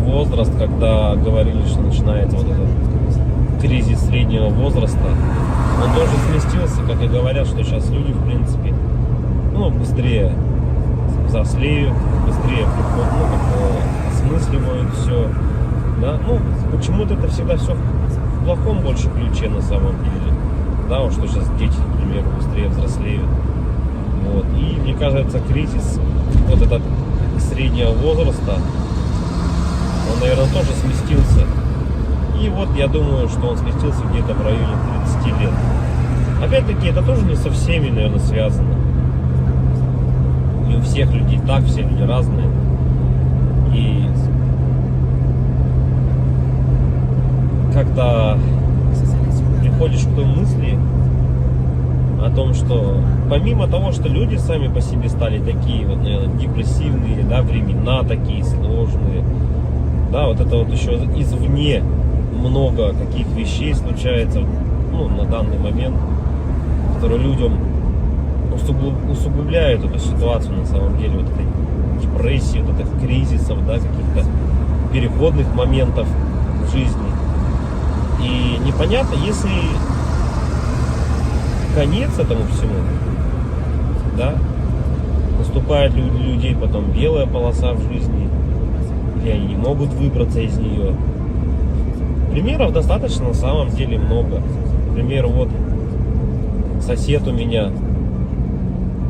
возраст, когда говорили, что начинается вот этот кризис среднего возраста, он тоже сместился, как и говорят, что сейчас люди, в принципе, быстрее взрослеют, быстрее осмысливают все, да, почему-то это всегда все в плохом больше ключе на самом деле, да, вот что сейчас дети, к примеру, быстрее взрослеют, вот, и мне кажется, кризис вот этот среднего возраста, он, наверное, тоже сместился. И вот я думаю, что он сместился где-то в районе 30 лет. Опять-таки, это тоже не со всеми, наверное, связано. Не у всех людей так, все люди разные. И когда приходишь к той мысли о том, что помимо того, что люди сами по себе стали такие вот, наверное, депрессивные, да, времена такие сложные, да, вот это вот еще извне много каких вещей случается, на данный момент, которые людям усугубляют эту ситуацию на самом деле, вот этой депрессии, вот этих кризисов, да, каких-то переходных моментов в жизни. И непонятно, если конец этому всему, да, наступает у людей потом белая полоса в жизни, и они не могут выбраться из нее. Примеров достаточно на самом деле много. К примеру, вот сосед у меня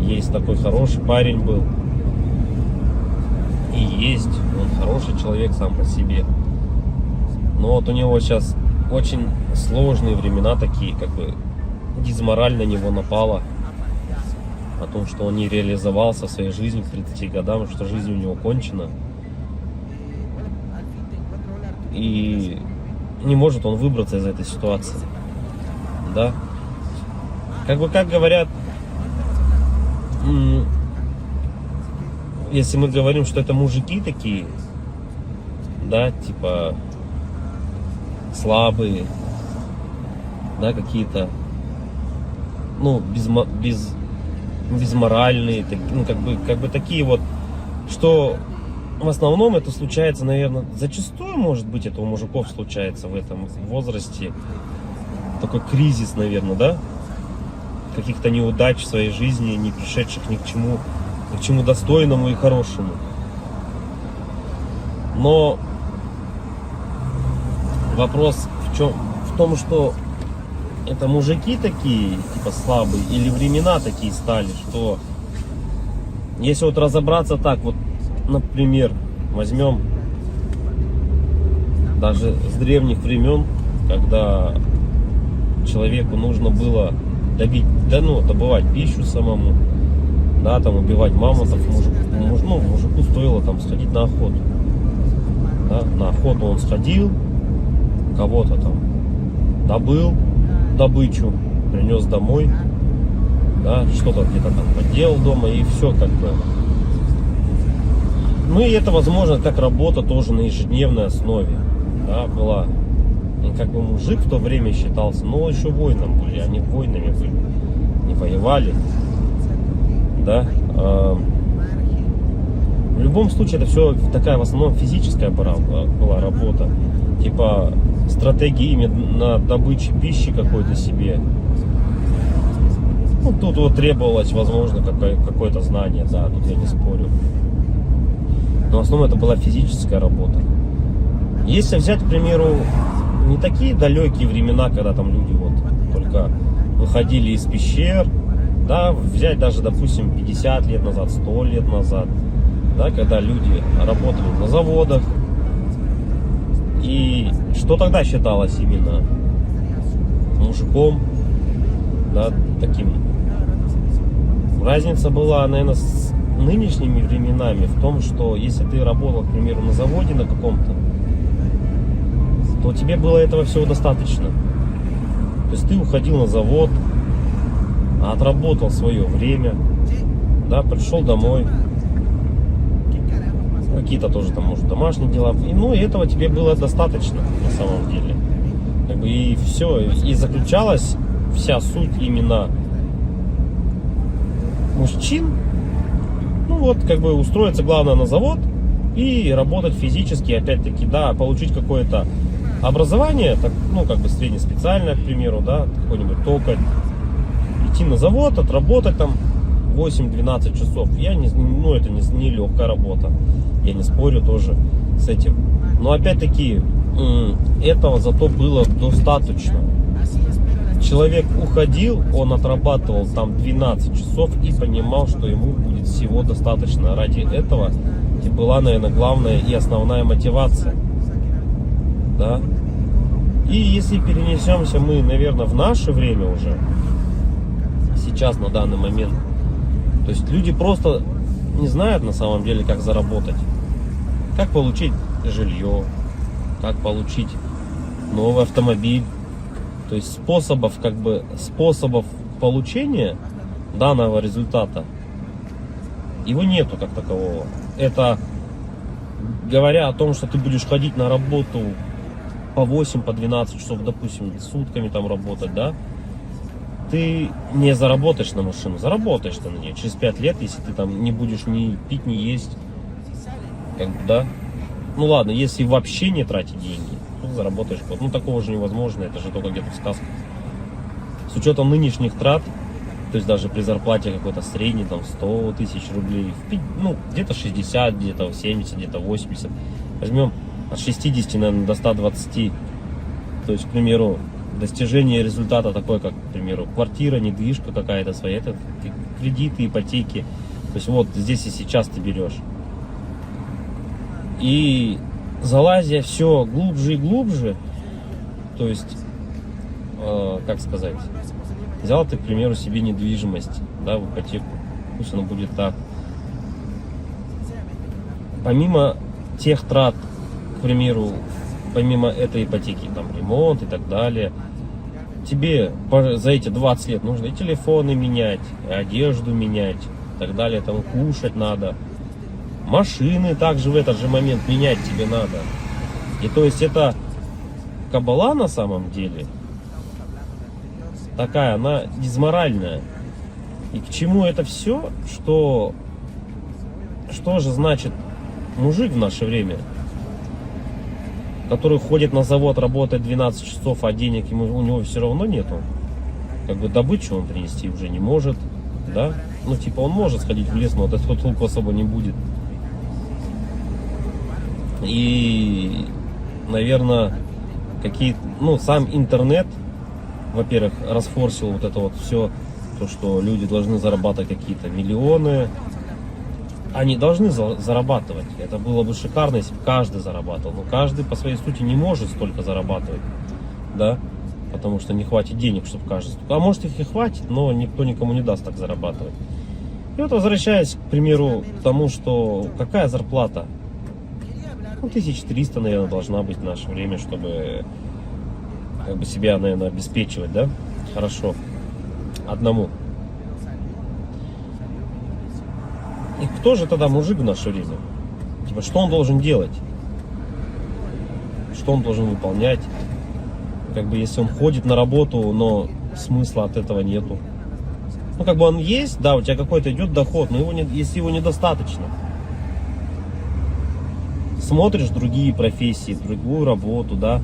есть такой хороший парень был. И есть, он хороший человек сам по себе. Но вот у него сейчас очень сложные времена такие, как бы дизмораль на него напала. О том, что он не реализовался в своей жизни к 30 годам, что жизнь у него кончена. И не может он выбраться из этой ситуации. Да? Как говорят, если мы говорим, что это мужики такие, да, типа слабые, да, какие-то, безморальные, как бы такие вот, что в основном это случается, наверное, зачастую, может быть, это у мужиков случается в этом возрасте, такой кризис, наверное, да, каких-то неудач в своей жизни, не пришедших ни к чему достойному и хорошему. Но вопрос в том, что это мужики такие, типа слабые, или времена такие стали, что если вот разобраться так, вот, например, возьмем даже с древних времен, когда человеку нужно было добывать пищу самому, да, там убивать мамонтов, мужику стоило там сходить на охоту. Да, на охоту он сходил, кого-то там добыл добычу, принес домой, да, что-то где-то там поделал дома, и все как бы. Ну и это, возможно, как работа тоже на ежедневной основе, да, была. И как бы мужик в то время считался, но еще воином были, они воинами были, не воевали, да. В любом случае это все такая в основном физическая была работа, типа стратегии именно добычи пищи какой-то себе. Ну, тут вот требовалось, возможно, какое-то знание, да, тут я не спорю. Но в основном это была физическая работа. Если взять, к примеру, не такие далекие времена, когда там люди вот только выходили из пещер, да, взять даже, допустим, 50 лет назад, 100 лет назад, да, когда люди работали на заводах, и что тогда считалось именно мужиком, да, таким. Разница была, наверное, с нынешними временами в том, что если ты работал, к примеру, на заводе на каком-то, то тебе было этого всего достаточно. То есть ты уходил на завод, отработал свое время, да, пришел домой, какие-то тоже там, может, домашние дела, и, ну, и этого тебе было достаточно на самом деле. Как бы и все, и заключалась вся суть именно мужчин, ну вот, как бы устроиться, главное, на завод и работать физически, опять-таки, да, получить какое-то образование, так, ну, как бы среднеспециальное, к примеру, да, какой-нибудь токарь, идти на завод, отработать там 8-12 часов. Ну, это не легкая работа, я не спорю тоже с этим. Но опять-таки, этого зато было достаточно. Человек уходил, он отрабатывал там 12 часов и понимал, что ему будет всего достаточно. Ради этого и была, наверное, главная и основная мотивация. Да? И если перенесемся мы, наверное, в наше время уже, сейчас, на данный момент, то есть люди просто не знают на самом деле, как заработать, как получить жилье, как получить новый автомобиль. То есть способов получения данного результата его нету как такового. Это говоря о том, что ты будешь ходить на работу по 8, по 12 часов, допустим, сутками там работать, да, ты не заработаешь на машину, заработаешь ты на нее через 5 лет, если ты там не будешь ни пить, ни есть, как бы, да. Ну ладно, если вообще не тратить деньги, то заработаешь год. Ну такого же невозможно, это же только где-то в сказках. С учетом нынешних трат, то есть даже при зарплате какой-то средней, там 100 тысяч рублей, ну где-то 60, где-то 70, где-то 80, возьмем от 60, наверное, до 120, то есть, к примеру, достижение результата такой, как, к примеру, квартира, недвижка какая-то своя, это кредиты, ипотеки, то есть вот здесь и сейчас ты берешь. И залазя все глубже и глубже, то есть, как сказать, взял ты, к примеру, себе недвижимость, да, в ипотеку, пусть оно будет так. Помимо тех трат, к примеру, помимо этой ипотеки, там, ремонт и так далее, тебе за эти 20 лет нужно и телефоны менять, и одежду менять, и так далее, там, кушать надо. Машины также в этот же момент менять тебе надо. И то есть это кабала на самом деле такая, она дизморальная. И к чему это все? Что же значит мужик в наше время, который ходит на завод, работает 12 часов, а денег у него все равно нету? как бы добычу он принести уже не может, да? Ну, типа, он может сходить в лес, но от этого толку особо не будет. И, наверное, сам интернет, во-первых, расфорсил вот это вот все, то, что люди должны зарабатывать какие-то миллионы. Они должны зарабатывать. Это было бы шикарно, если бы каждый зарабатывал. Но каждый по своей сути не может столько зарабатывать, да? Потому что не хватит денег, чтобы каждый... А может их и хватит, но никто никому не даст так зарабатывать. И вот возвращаясь, к примеру, к тому, что какая зарплата? 1300, наверное, должна быть в наше время, чтобы как бы себя, наверное, обеспечивать, да? Хорошо. Одному. И кто же тогда мужик в наше время? Типа, что он должен делать? Что он должен выполнять? Как бы, если он ходит на работу, но смысла от этого нету. Ну, как бы он есть, да, у тебя какой-то идет доход, но если его недостаточно. Смотришь другие профессии, другую работу, да,